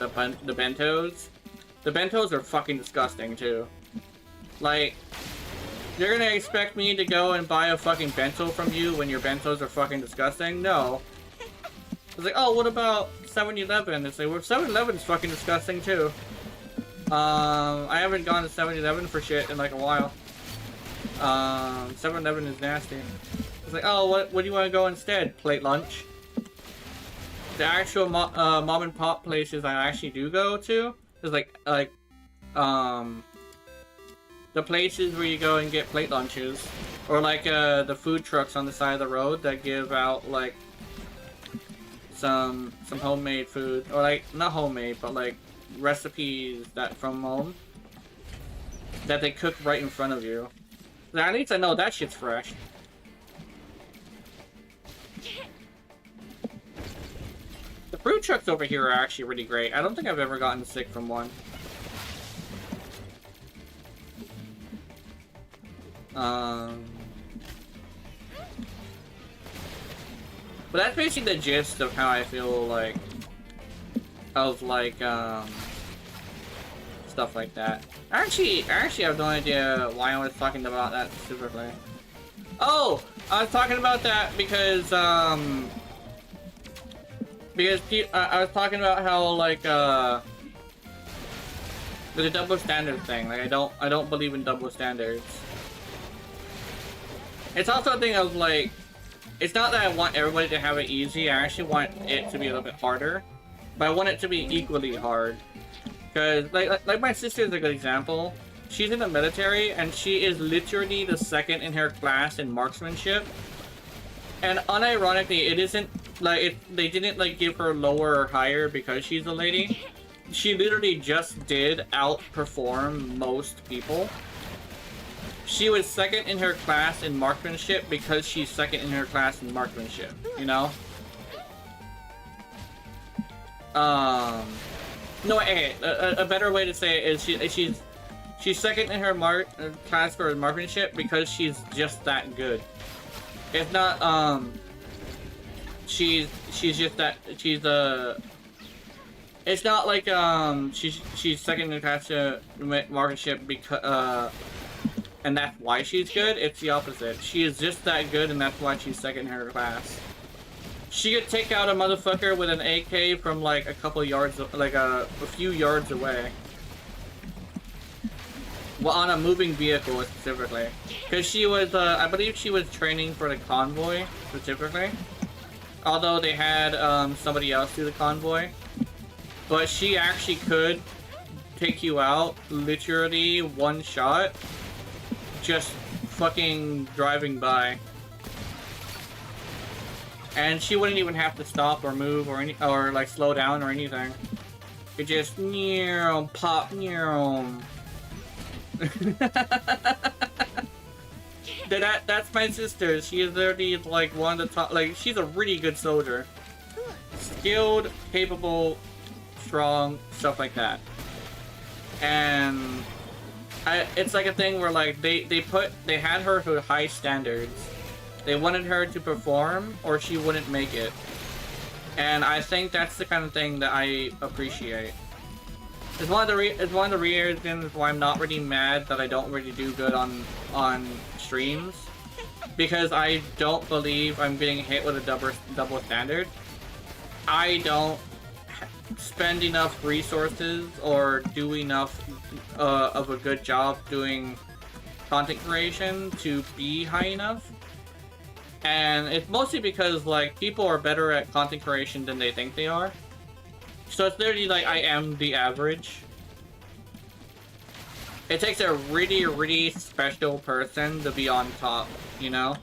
bentos. The bentos are fucking disgusting too. Like, you're gonna expect me to go and buy a fucking bento from you when your bentos are fucking disgusting? No. It's like, oh, what about 7-Eleven? It's like, well, 7-Eleven's fucking disgusting too. I haven't gone to 7-Eleven for shit in like a while. 7-Eleven is nasty. It's like, oh, what do you want to go instead? Plate lunch. The actual mom and pop places I actually do go to is like the places where you go and get plate lunches, or like the food trucks on the side of the road that give out like some homemade food, or like not homemade, but like recipes that from home that they cook right in front of you. At least I know that shit's fresh. The fruit trucks over here are actually really great. I don't think I've ever gotten sick from one. But that's basically the gist of how I feel like stuff like that. Actually have no idea why I was talking about that specifically. Oh, I was talking about that because I was talking about how like the double standard thing. Like I don't believe in double standards. It's also a thing of like, it's not that I want everybody to have it easy. I actually want it to be a little bit harder, but I want it to be equally hard. Because like my sister is a good example. She's in the military and she is literally the second in her class in marksmanship. And unironically, it isn't like they didn't like give her lower or higher because she's a lady. She literally just did outperform most people. She was second in her class in marksmanship because she's second in her class in marksmanship, you know? No, hey, a better way to say it is she's second in her class for marksmanship because she's just that good. It's not, she's just that, it's not like, she's second in her class to marksmanship because, and that's why she's good. It's the opposite. She is just that good, and that's why she's second in her class. She could take out a motherfucker with an AK from like a couple yards, like a few yards away. Well, on a moving vehicle specifically. Because she was, I believe she was training for the convoy specifically. Although they had somebody else do the convoy. But she actually could take you out literally one shot. Just fucking driving by, and she wouldn't even have to stop or move or like slow down or anything. It just pop. That's my sister. She is literally like one of the top. Like she's a really good soldier, skilled, capable, strong, stuff like that, and. It's like a thing where like they had her to high standards. They wanted her to perform or she wouldn't make it. And I think that's the kind of thing that I appreciate. It's one of the reasons why I'm not really mad that I don't really do good on streams. Because I don't believe I'm getting hit with a double standard. I don't spend enough resources or do enough of a good job doing content creation to be high enough. And it's mostly because like people are better at content creation than they think they are. So it's literally like I am the average. It takes a really, really special person to be on top, you know?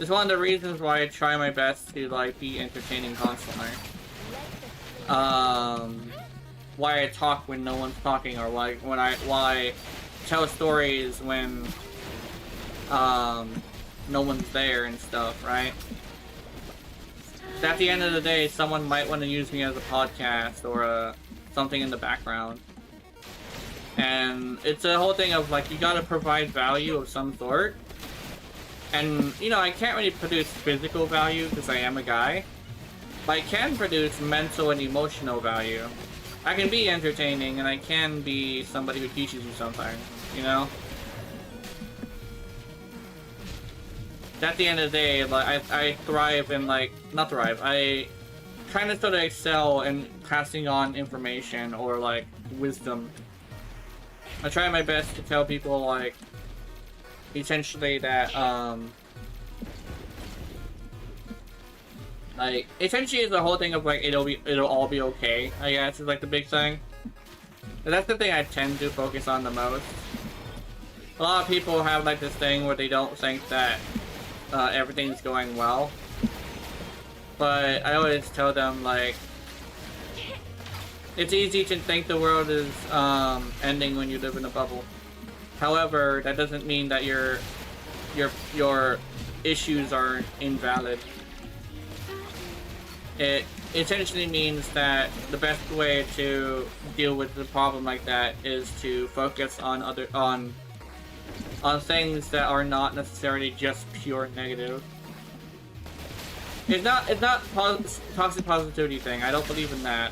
It's one of the reasons why I try my best to like be entertaining constantly. Why I talk when no one's talking, or like why I tell stories when no one's there and stuff, right? At the end of the day, someone might want to use me as a podcast or something in the background. And it's a whole thing of like, you gotta provide value of some sort. And, you know, I can't really produce physical value because I am a guy. But I can produce mental and emotional value. I can be entertaining and I can be somebody who teaches you sometimes, you know? At the end of the day, like, I thrive in, like, not thrive, I kind of sort of excel in passing on information or, like, wisdom. I try my best to tell people, like, essentially that, like, essentially the whole thing of, like, it'll all be okay, I guess, is, like, the big thing. And that's the thing I tend to focus on the most. A lot of people have, like, this thing where they don't think that everything's going well. But I always tell them, like, it's easy to think the world is ending when you live in a bubble. However, that doesn't mean that your issues are invalid. It essentially means that the best way to deal with a problem like that is to focus on on things that are not necessarily just pure negative. It's not toxic positivity thing. I don't believe in that.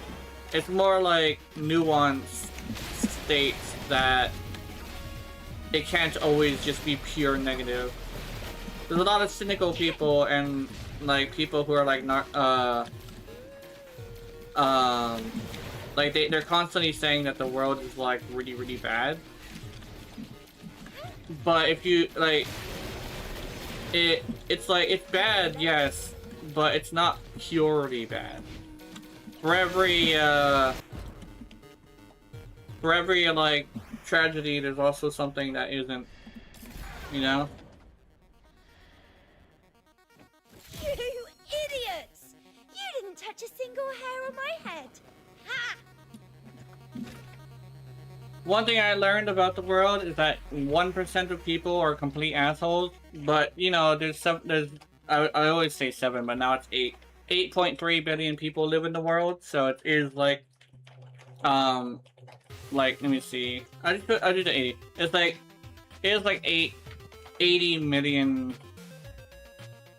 It's more like nuanced states that it can't always just be pure negative. There's a lot of cynical people and like people who are like not like they're constantly saying that the world is like really, really bad. But if you like it's like it's bad, yes, but it's not purely bad. For every like tragedy, there's also something that isn't, you know? You idiots! You didn't touch a single hair on my head. Ha! One thing I learned about the world is that 1% of people are complete assholes, but you know, I always say 7, but now it's 8. 8.3 billion people live in the world, so it is like let me see. I did the 80. It is like 80 million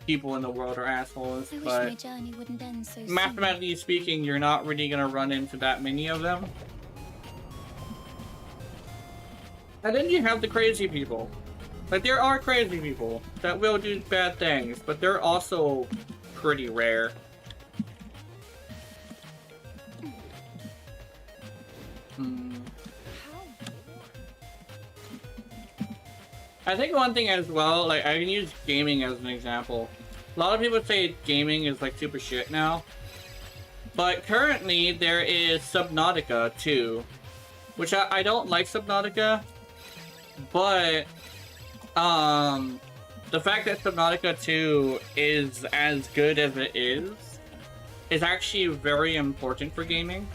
people in the world are assholes, I wish but my journey wouldn't end so soon. mathematically speaking, you're not really gonna run into that many of them. And then you have the crazy people. Like, there are crazy people that will do bad things, but they're also pretty rare. I think one thing as well, like, I can use gaming as an example. A lot of people say gaming is, like, super shit now. But currently, there is Subnautica 2. Which I don't like Subnautica. But, the fact that Subnautica 2 is as good as it is actually very important for gaming.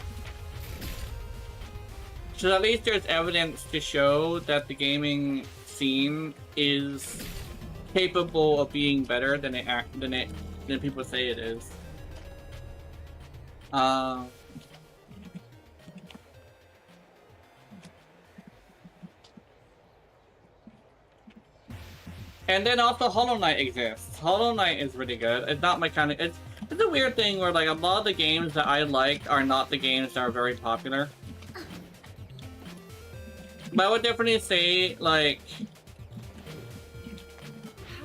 So at least there's evidence to show that the gaming scene is capable of being better than than people say it is. And then also Hollow Knight exists. Hollow Knight is really good. It's not my kind of... It's a weird thing where, like, a lot of the games that I like are not the games that are very popular. But I would definitely say, like...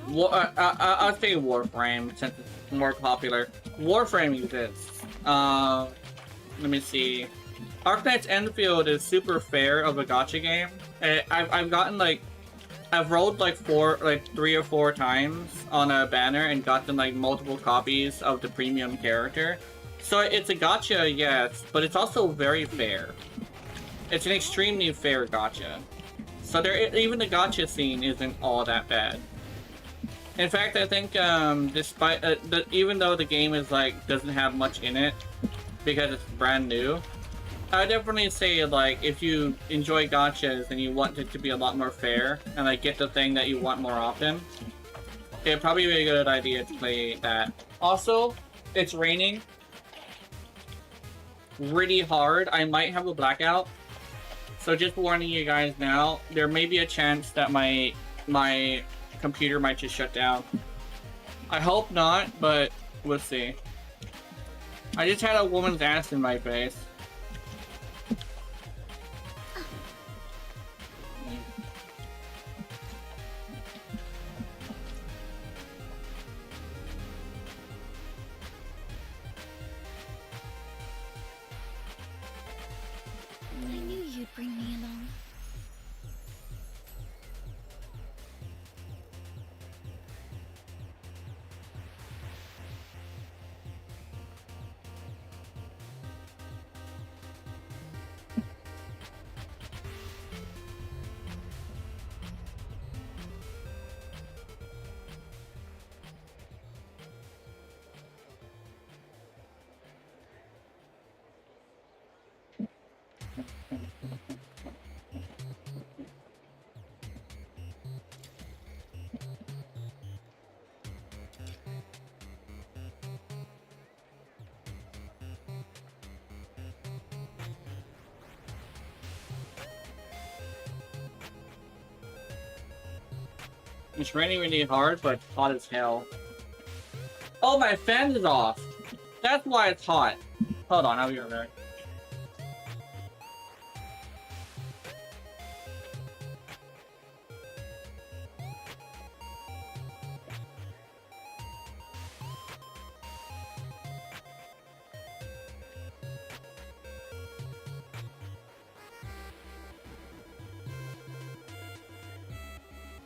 I'll say Warframe, since it's more popular. Warframe exists. Let me see. Arknight's Enfield is super fair of a gacha game. I've gotten, like... I've rolled like 3 or 4 times on a banner and gotten like multiple copies of the premium character. So it's a gacha, yes, but it's also very fair. It's an extremely fair gacha. So even the gacha scene isn't all that bad. In fact, I think despite even though the game is like doesn't have much in it because it's brand new, I would definitely say, like, if you enjoy gachas and you want it to be a lot more fair, and, like, get the thing that you want more often, it'd probably be a good idea to play that. Also, it's raining really hard. I might have a blackout. So just warning you guys now, there may be a chance that my computer might just shut down. I hope not, but we'll see. I just had a woman's ass in my face. I knew you'd bring me along. It's raining really hard, but it's hot as hell. Oh, my fan is off. That's why it's hot. Hold on, I'll be right back.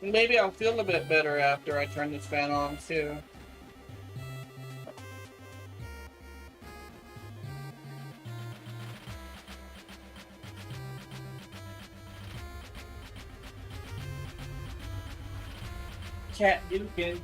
Maybe I'll feel a bit better after I turn this fan on, too. Cat Dukin.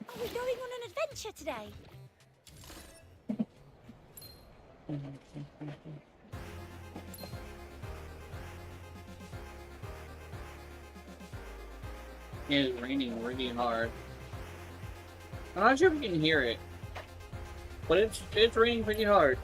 Are we going on an adventure today? It is raining really hard. I'm not sure if you can hear it, but it's raining pretty hard.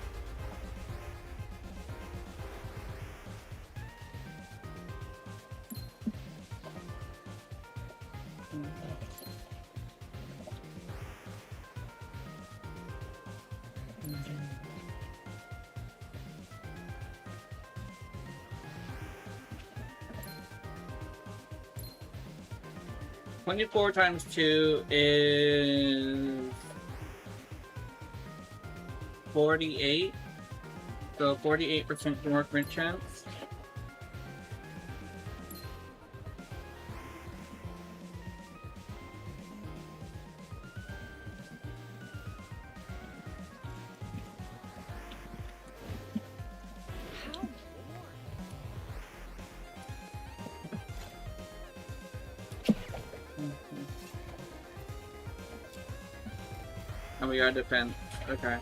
$24 times 2 is 48. So 48% more crit chance. How? And we got defense. Okay.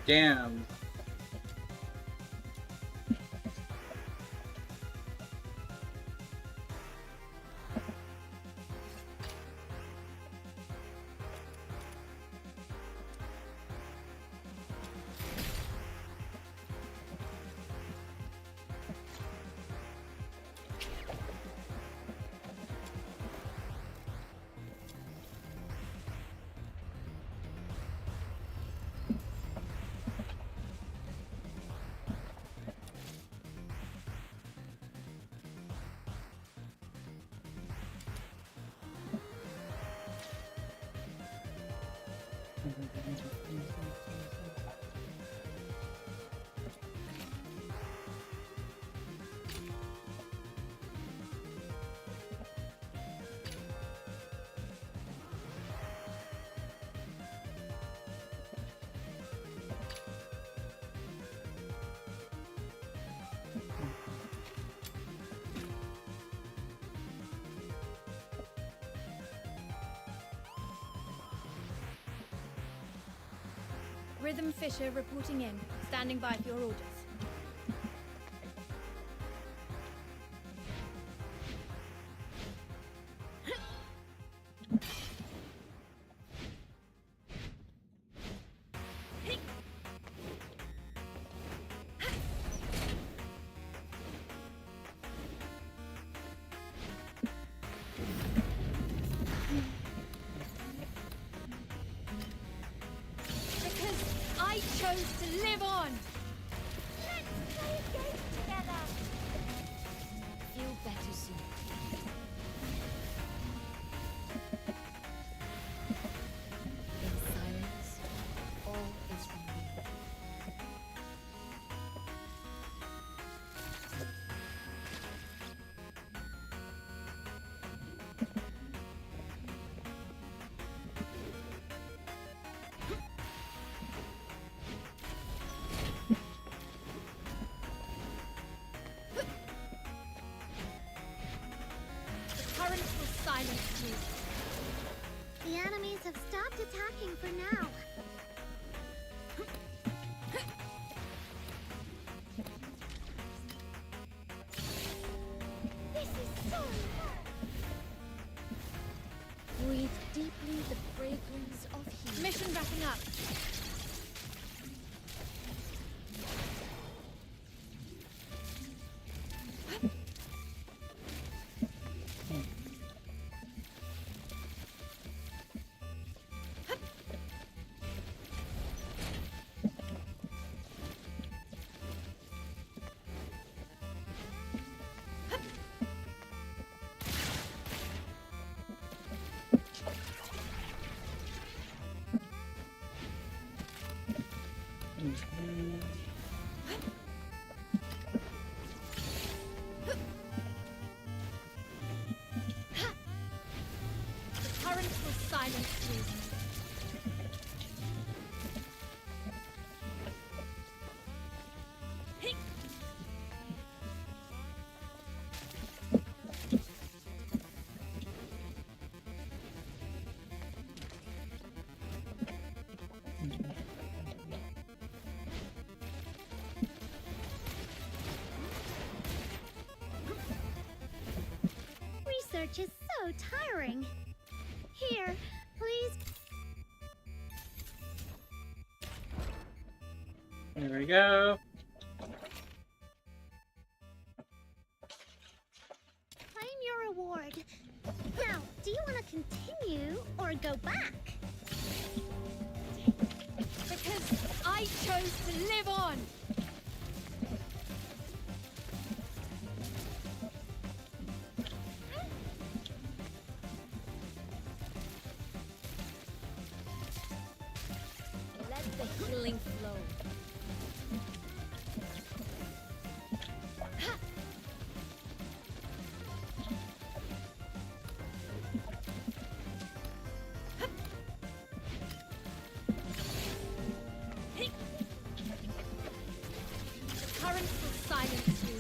Damn. Rhythm Fisher reporting in. Standing by for your orders. I chose to live on! Let's play a game together! Feel better soon. In silence, all is revealed. Currents will silence you. The enemies have stopped attacking for now. This is so hard. Breathe deeply the fragrance of heat. Mission wrapping up. Currents will silence you. Research is so tiring. Here, please. There we go. Claim your reward. Now, do you want to continue or go back? Because I chose to live on. Let the healing flow. Currents will silence you.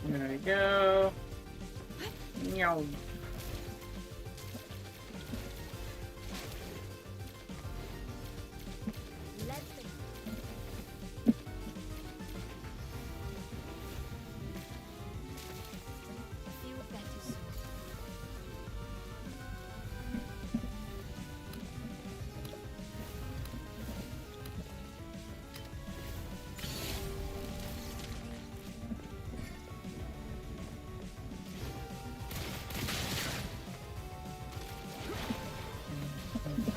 There we go. Meow. Let the feel better soon. Better soon.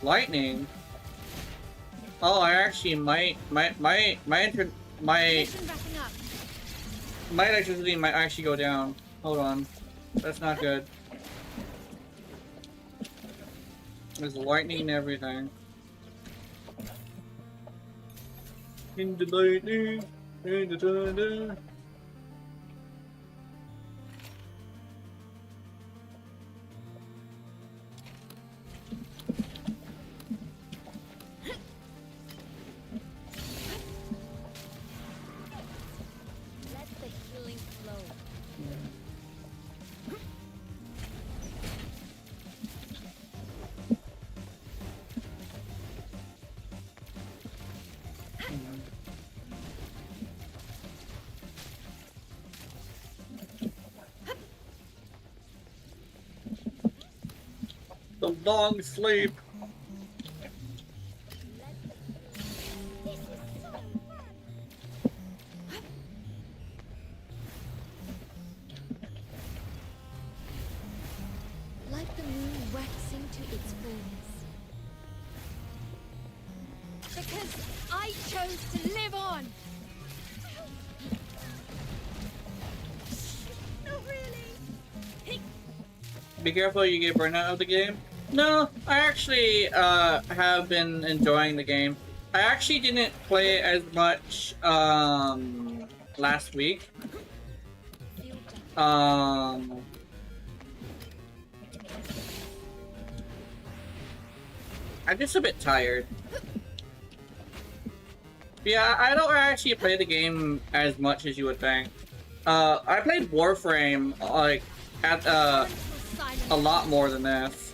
Lightning. Oh, I actually my My Mission wrapping up. electricity might actually go down. Hold on. That's not good. There's lightning and everything. In the lightning, in the thunder. Let the healing flow. The long sleep. This is so fun. Like the moon waxing to its fullness. Because I chose to live on. Not really. Be careful you get burned out of the game. No, I actually have been enjoying the game. I actually didn't play as much last week. Feel better. I'm just a bit tired. Yeah, I don't actually play the game as much as you would think. I played Warframe like at Mental silence. a lot more than this.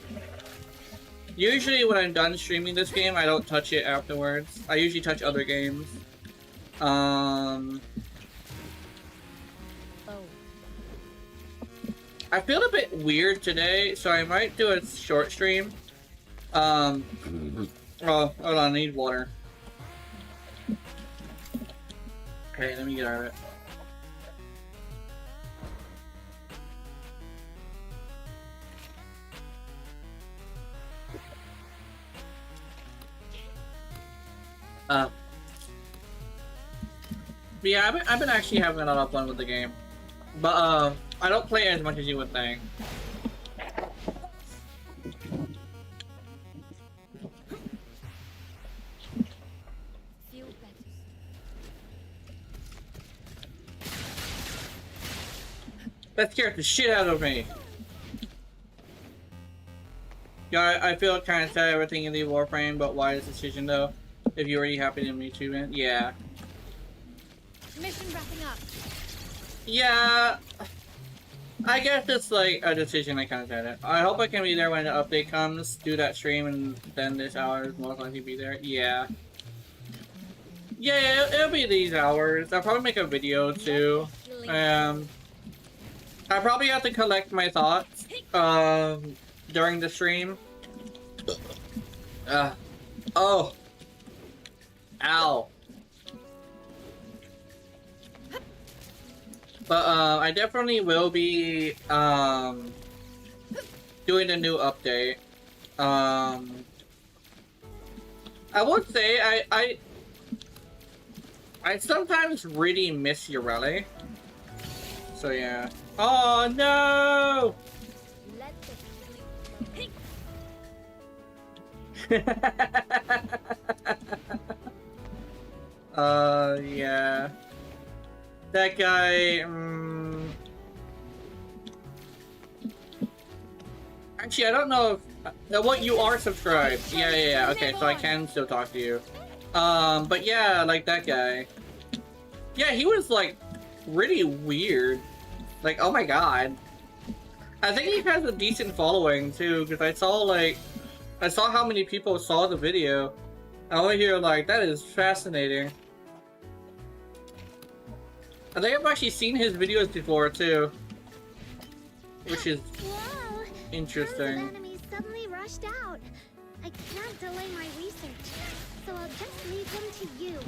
Usually when I'm done streaming this game, I don't touch it afterwards. I usually touch other games. Oh. I feel a bit weird today, so I might do a short stream. Oh, hold on, I need water. Okay, let me get out of it. But yeah, I've been actually having a lot of fun with the game. But I don't play as much as you would think. Feel better. That scared the shit out of me. Yeah, I feel kind of sad everything in the Warframe, but why this decision though? If you're already happy to meet you, man. Yeah. Mission wrapping up. Yeah. I guess it's like a decision I kind of had it. I hope I can be there when the update comes, do that stream, and then this hour is most likely be there. Yeah. Yeah, it'll be these hours. I'll probably make a video too. Healing. I probably have to collect my thoughts during the stream. Oh. Ow. But I definitely will be doing a new update. I would say I sometimes really miss Urele. So yeah. Oh no! Let the healing flow. Yeah. That guy, Actually, I don't know if... what, you are subscribed. Yeah. Okay, so I can still talk to you. But yeah, like that guy. Yeah, he was, like, really weird. Like, oh my god. I think he has a decent following, too, because I saw how many people saw the video. I only hear, like, that is fascinating. I think I've actually seen his videos before, too. Which is Whoa! interesting. Thousands of enemies suddenly rushed out. I can't delay my research, so I'll just leave them to you.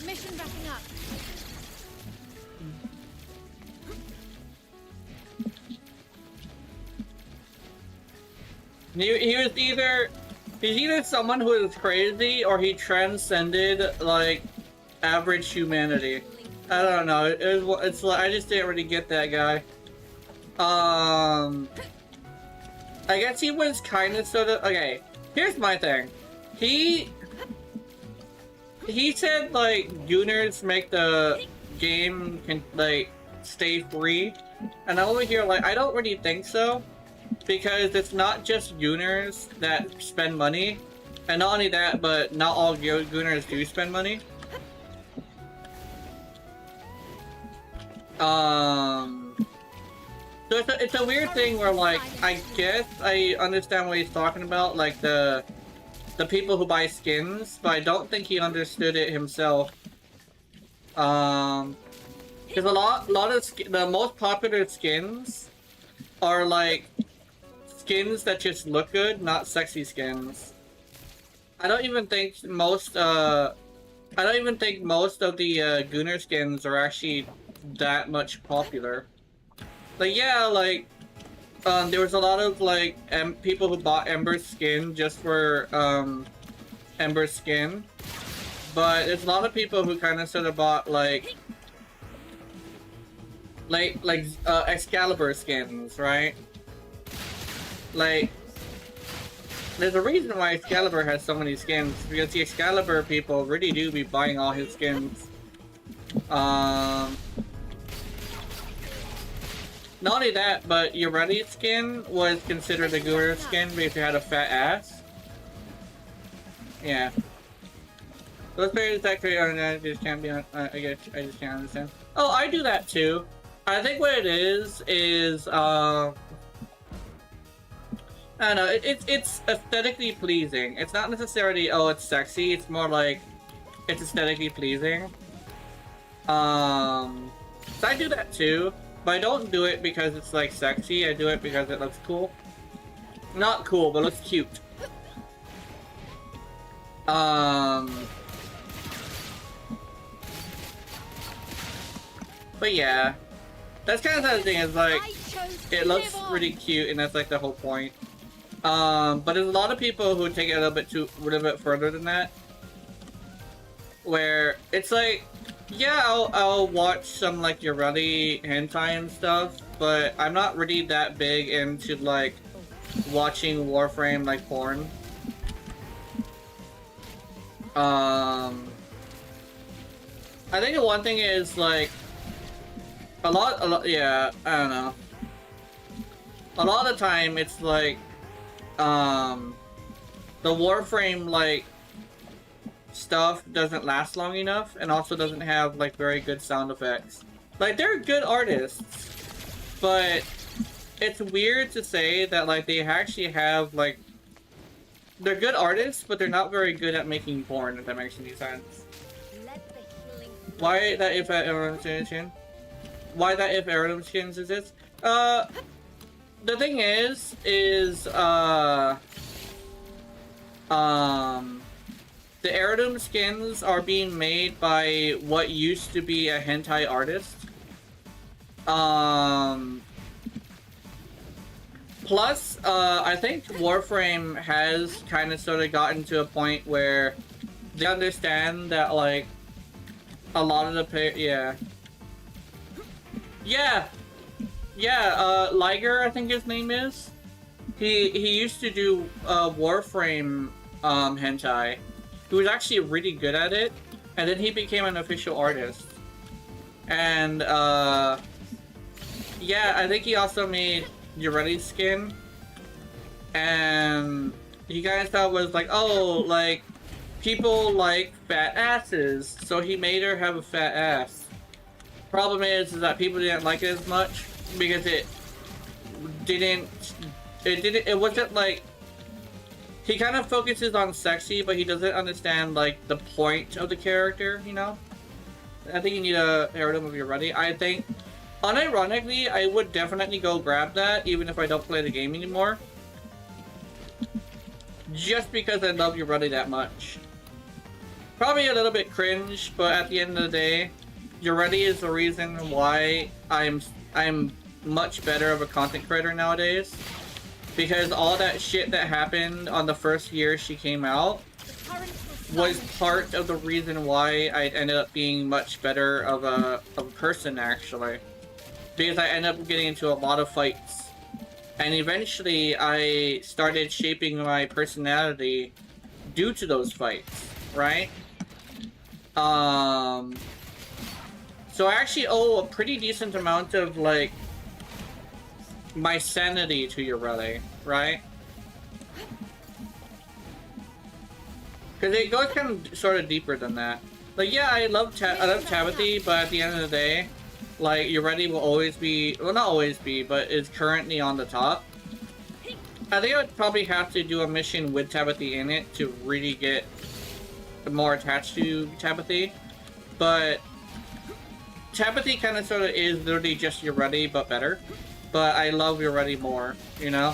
Mission wrapping up. He was either He's either someone who is crazy or he transcended like average humanity. I don't know. It's like I just didn't really get that guy. I guess he was kind of sort of okay. Here's my thing. He said like Gooners make the game can like stay free, and I'm over here like I don't really think so, because it's not just Gooners that spend money, and not only that, but not all Gooners do spend money. So it's a weird thing where like I guess I understand what he's talking about, like the people who buy skins, but I don't think he understood it himself. Because a lot of the most popular skins are like skins that just look good, not sexy skins. I don't even think most of the Gooner skins are actually that much popular. Like yeah, like there was a lot of like people who bought Ember's skin just for Ember's skin, but there's a lot of people who kind of sort of bought like Excalibur skins, right? Like there's a reason why Excalibur has so many skins, because the Excalibur people really do be buying all his skins. Not only that, but Ureti's skin was considered a Gooner skin because it had a fat ass. Yeah. Those players that create on that just can't be on. I guess I just can't understand. Oh, I do that too. I think what it is I don't know. It's aesthetically pleasing. It's not necessarily it's sexy. It's more like it's aesthetically pleasing. So I do that too. But I don't do it because it's like sexy, I do it because it looks cool. Not cool, but looks cute. But yeah. That's kind of the thing, is like it looks pretty cute and that's like the whole point. But there's a lot of people who take it a little bit further than that. Where it's like, yeah, I'll watch some like Ureti hentai and stuff, but I'm not really that big into like watching Warframe like porn. I think the one thing is like a lot, yeah, I don't know. A lot of the time it's like the Warframe like stuff doesn't last long enough, and also doesn't have like very good sound effects. Like they're good artists, but it's weird to say that like they actually have like they're good artists, but they're not very good at making porn, if that makes any sense. Why that if Aerodom skins? Why that if Aerodom skins is this? The thing is the Aerodom skins are being made by what used to be a hentai artist. Plus, I think Warframe has kind of sort of gotten to a point where they understand that, like, a lot of the Liger, I think his name is. He used to do Warframe hentai. He was actually really good at it, and then he became an official artist. And yeah, I think he also made Ureti's skin, and he kind of thought was like, oh, like people like fat asses, so he made her have a fat ass. Problem is that people didn't like it as much because it wasn't like, he kind of focuses on sexy, but he doesn't understand like the point of the character, you know? I think you need a Aerodom of Ureti. I think, unironically, I would definitely go grab that, even if I don't play the game anymore. Just because I love Ureti that much. Probably a little bit cringe, but at the end of the day, Ureti is the reason why I'm much better of a content creator nowadays. because all that shit that happened on the first year she came out was part of the reason why I ended up being much better of a person, actually. Because I ended up getting into a lot of fights. And eventually I started shaping my personality due to those fights, right? So I actually owe a pretty decent amount of, like, my sanity to Yoreli, right? Because it goes kind of sort of deeper than that. Like, yeah, I love TABATHE, but at the end of the day, like, Yoreli will always be, well, not always be, but is currently on the top. I think I would probably have to do a mission with TABATHE in it to really get more attached to TABATHE. But TABATHE kind of sort of is literally just Yoreli, but better. But I love Yoreli more, you know?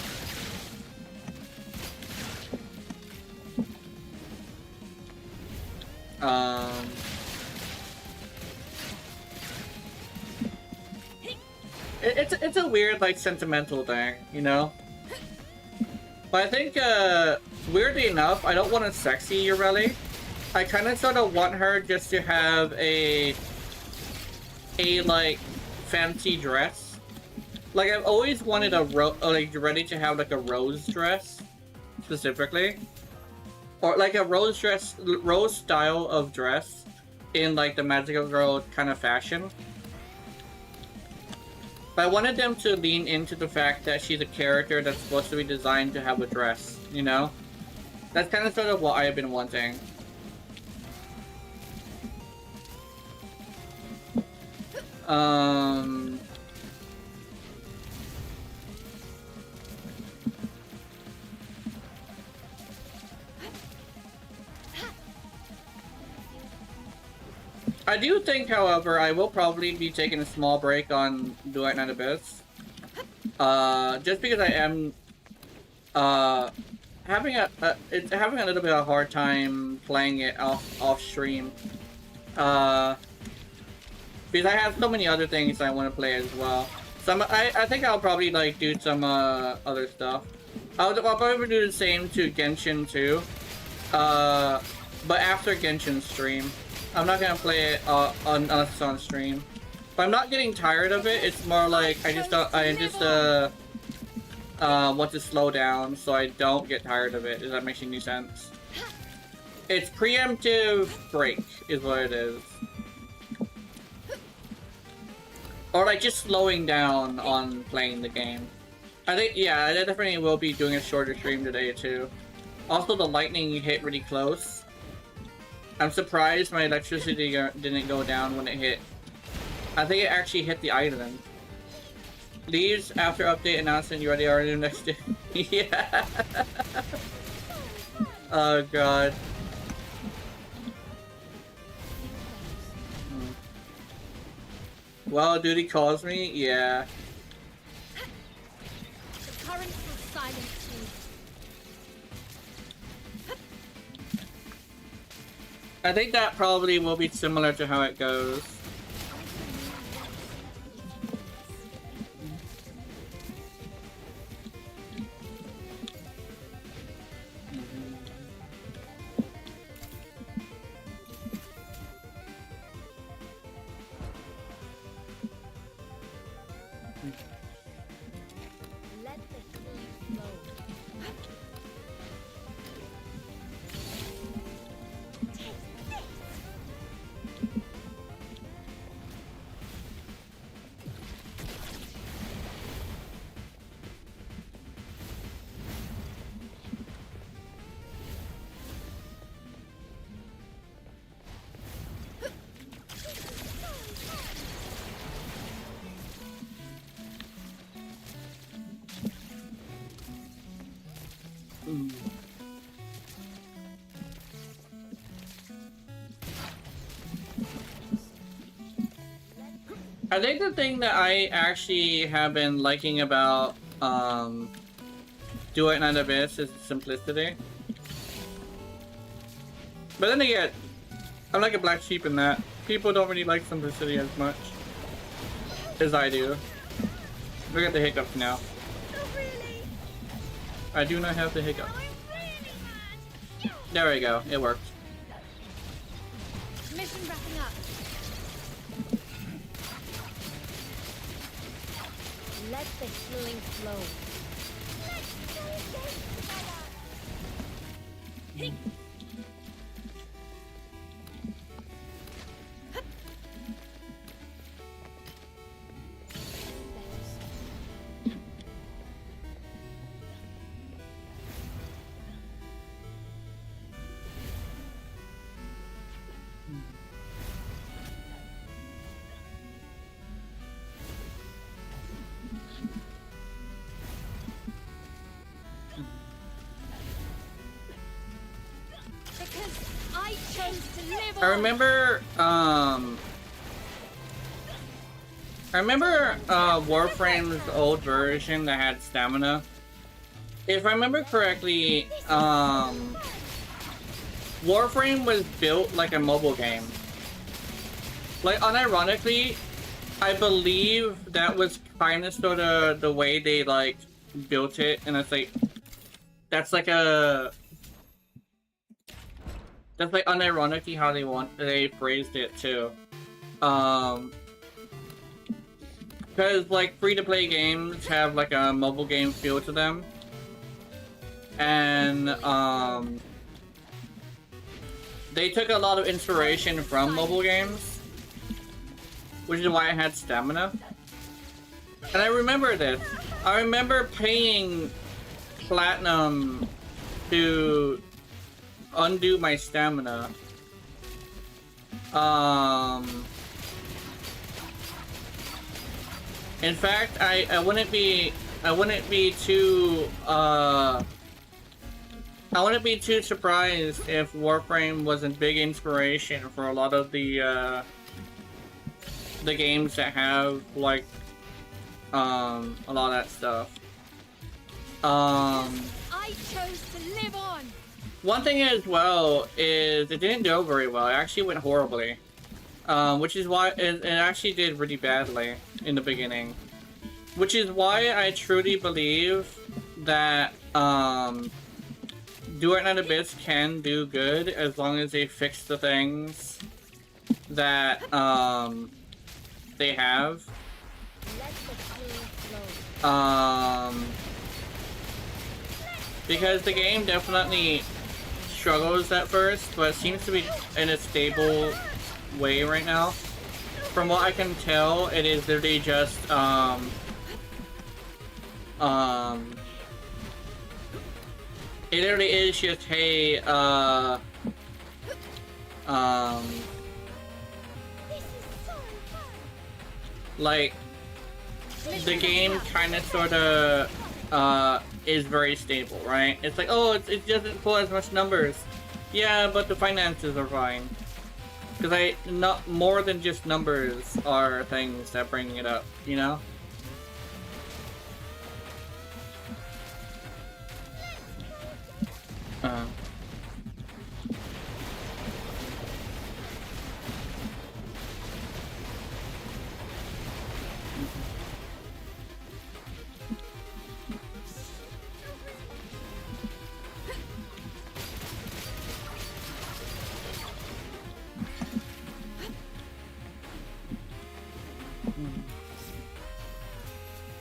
It's a weird, like, sentimental thing, you know? But I think, weirdly enough, I don't want a sexy Yoreli. I kind of sort of want her just to have a like, fancy dress. Like, I've always wanted Yoreli to have, like, a rose dress, specifically. Or, like, a rose style of dress in, like, the Magical Girl kind of fashion. But I wanted them to lean into the fact that she's a character that's supposed to be designed to have a dress, you know? That's kind of sort of what I've been wanting. I do think, however, I will probably be taking a small break on Duet and Abyss. Just because I am having a little bit of a hard time playing it off stream. Because I have so many other things I want to play as well. So I think I'll probably, like, do some other stuff. I'll probably do the same to Genshin too. But after Genshin stream. I'm not gonna play it unless it's on stream. But I'm not getting tired of it. It's more like I just want to slow down so I don't get tired of it. Does that make any sense? It's preemptive break is what it is. Or like just slowing down on playing the game. I think, yeah, I definitely will be doing a shorter stream today too. Also, the lightning hit really close. I'm surprised my electricity didn't go down when it hit. I think it actually hit the island. Leaves after update announcement. You already are next day. Yeah. Oh god. Well, duty calls me. Yeah. The currents will silence you. I think that probably will be similar to how it goes. Let the healing flow. I think the thing that I actually have been liking about Duet and Abyss is simplicity. But then again, I'm like a black sheep in that. People don't really like simplicity as much as I do. Look at the hiccups now. Oh, really? I do not have the hiccup. There we go. It worked. Mission wrapping up. Let the healing flow. Because I chose to live on. I remember Warframe's old version that had stamina. If I remember correctly, Warframe was built like a mobile game. Like, unironically, I believe that was kind of sort of the way they, like, built it, and it's like, that's like unironically how they phrased it too. Because, like, free-to-play games have, like, a mobile game feel to them. And, they took a lot of inspiration from mobile games, which is why I had stamina. And I remember this. I remember paying platinum to undo my stamina. In fact, I wouldn't be too surprised if Warframe was a big inspiration for a lot of the games that have like a lot of that stuff. I chose to live on. One thing as well is it didn't go very well. It actually went horribly. Which is why it actually did really badly in the beginning. Which is why I truly believe that Duet and Abyss can do good as long as they fix the things that they have. Because the game definitely struggles at first, but it seems to be in a stable way right now. From what I can tell, it is literally just it literally is just, hey, like, the game kind of sort of is very stable, right? It's like, oh, it doesn't pull as much numbers. Yeah, but the finances are fine. Because not more than just numbers are things that bring it up, you know?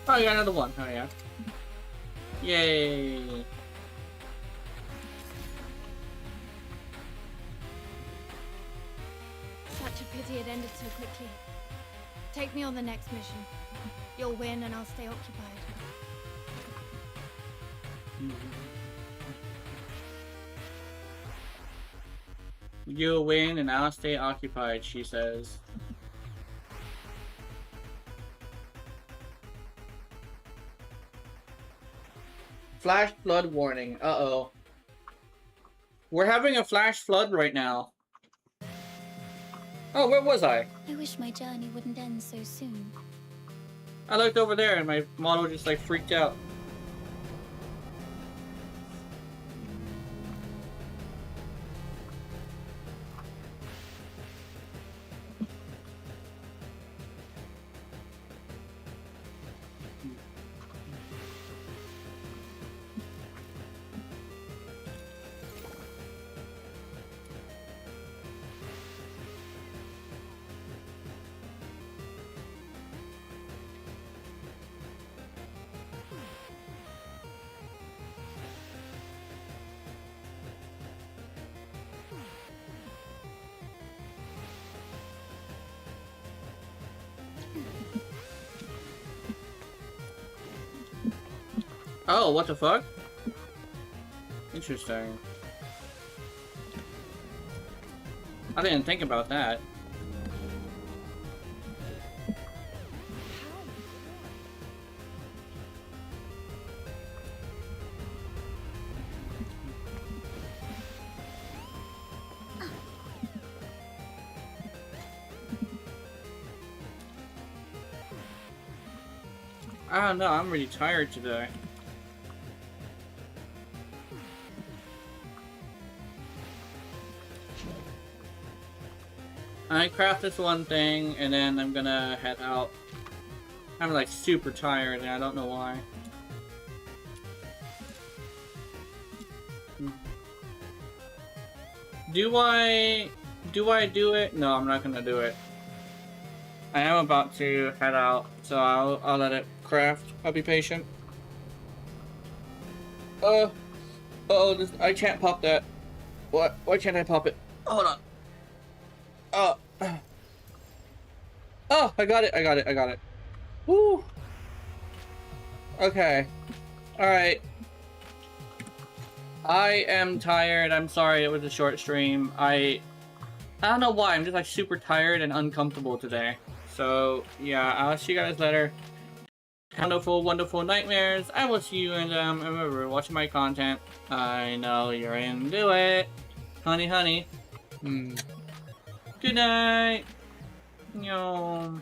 Oh, I got another one. Oh, yeah. Yay. Such a pity it ended so quickly. Take me on the next mission. You'll win and I'll stay occupied. You'll win and I'll stay occupied, she says. Flash flood warning. Uh-oh. We're having a flash flood right now. Oh, where was I? I wish my journey wouldn't end so soon. I looked over there and my model just like freaked out. Oh, what the fuck? Interesting. I didn't think about that. I don't know, I'm really tired today. I craft this one thing, and then I'm gonna head out. I'm like super tired, and I don't know why. Do I do it? No, I'm not gonna do it. I am about to head out, so I'll let it craft. I'll be patient. Oh, I can't pop that. What? Why can't I pop it? Hold on. Oh. Oh, I got it. Woo. Okay. Alright. I am tired. I'm sorry it was a short stream. I don't know why. I'm just like super tired and uncomfortable today. So, yeah, I'll see you guys later. Wonderful, wonderful nightmares. I will see you, and remember, watching my content. I know you're into it. Honey. Good night. Yo.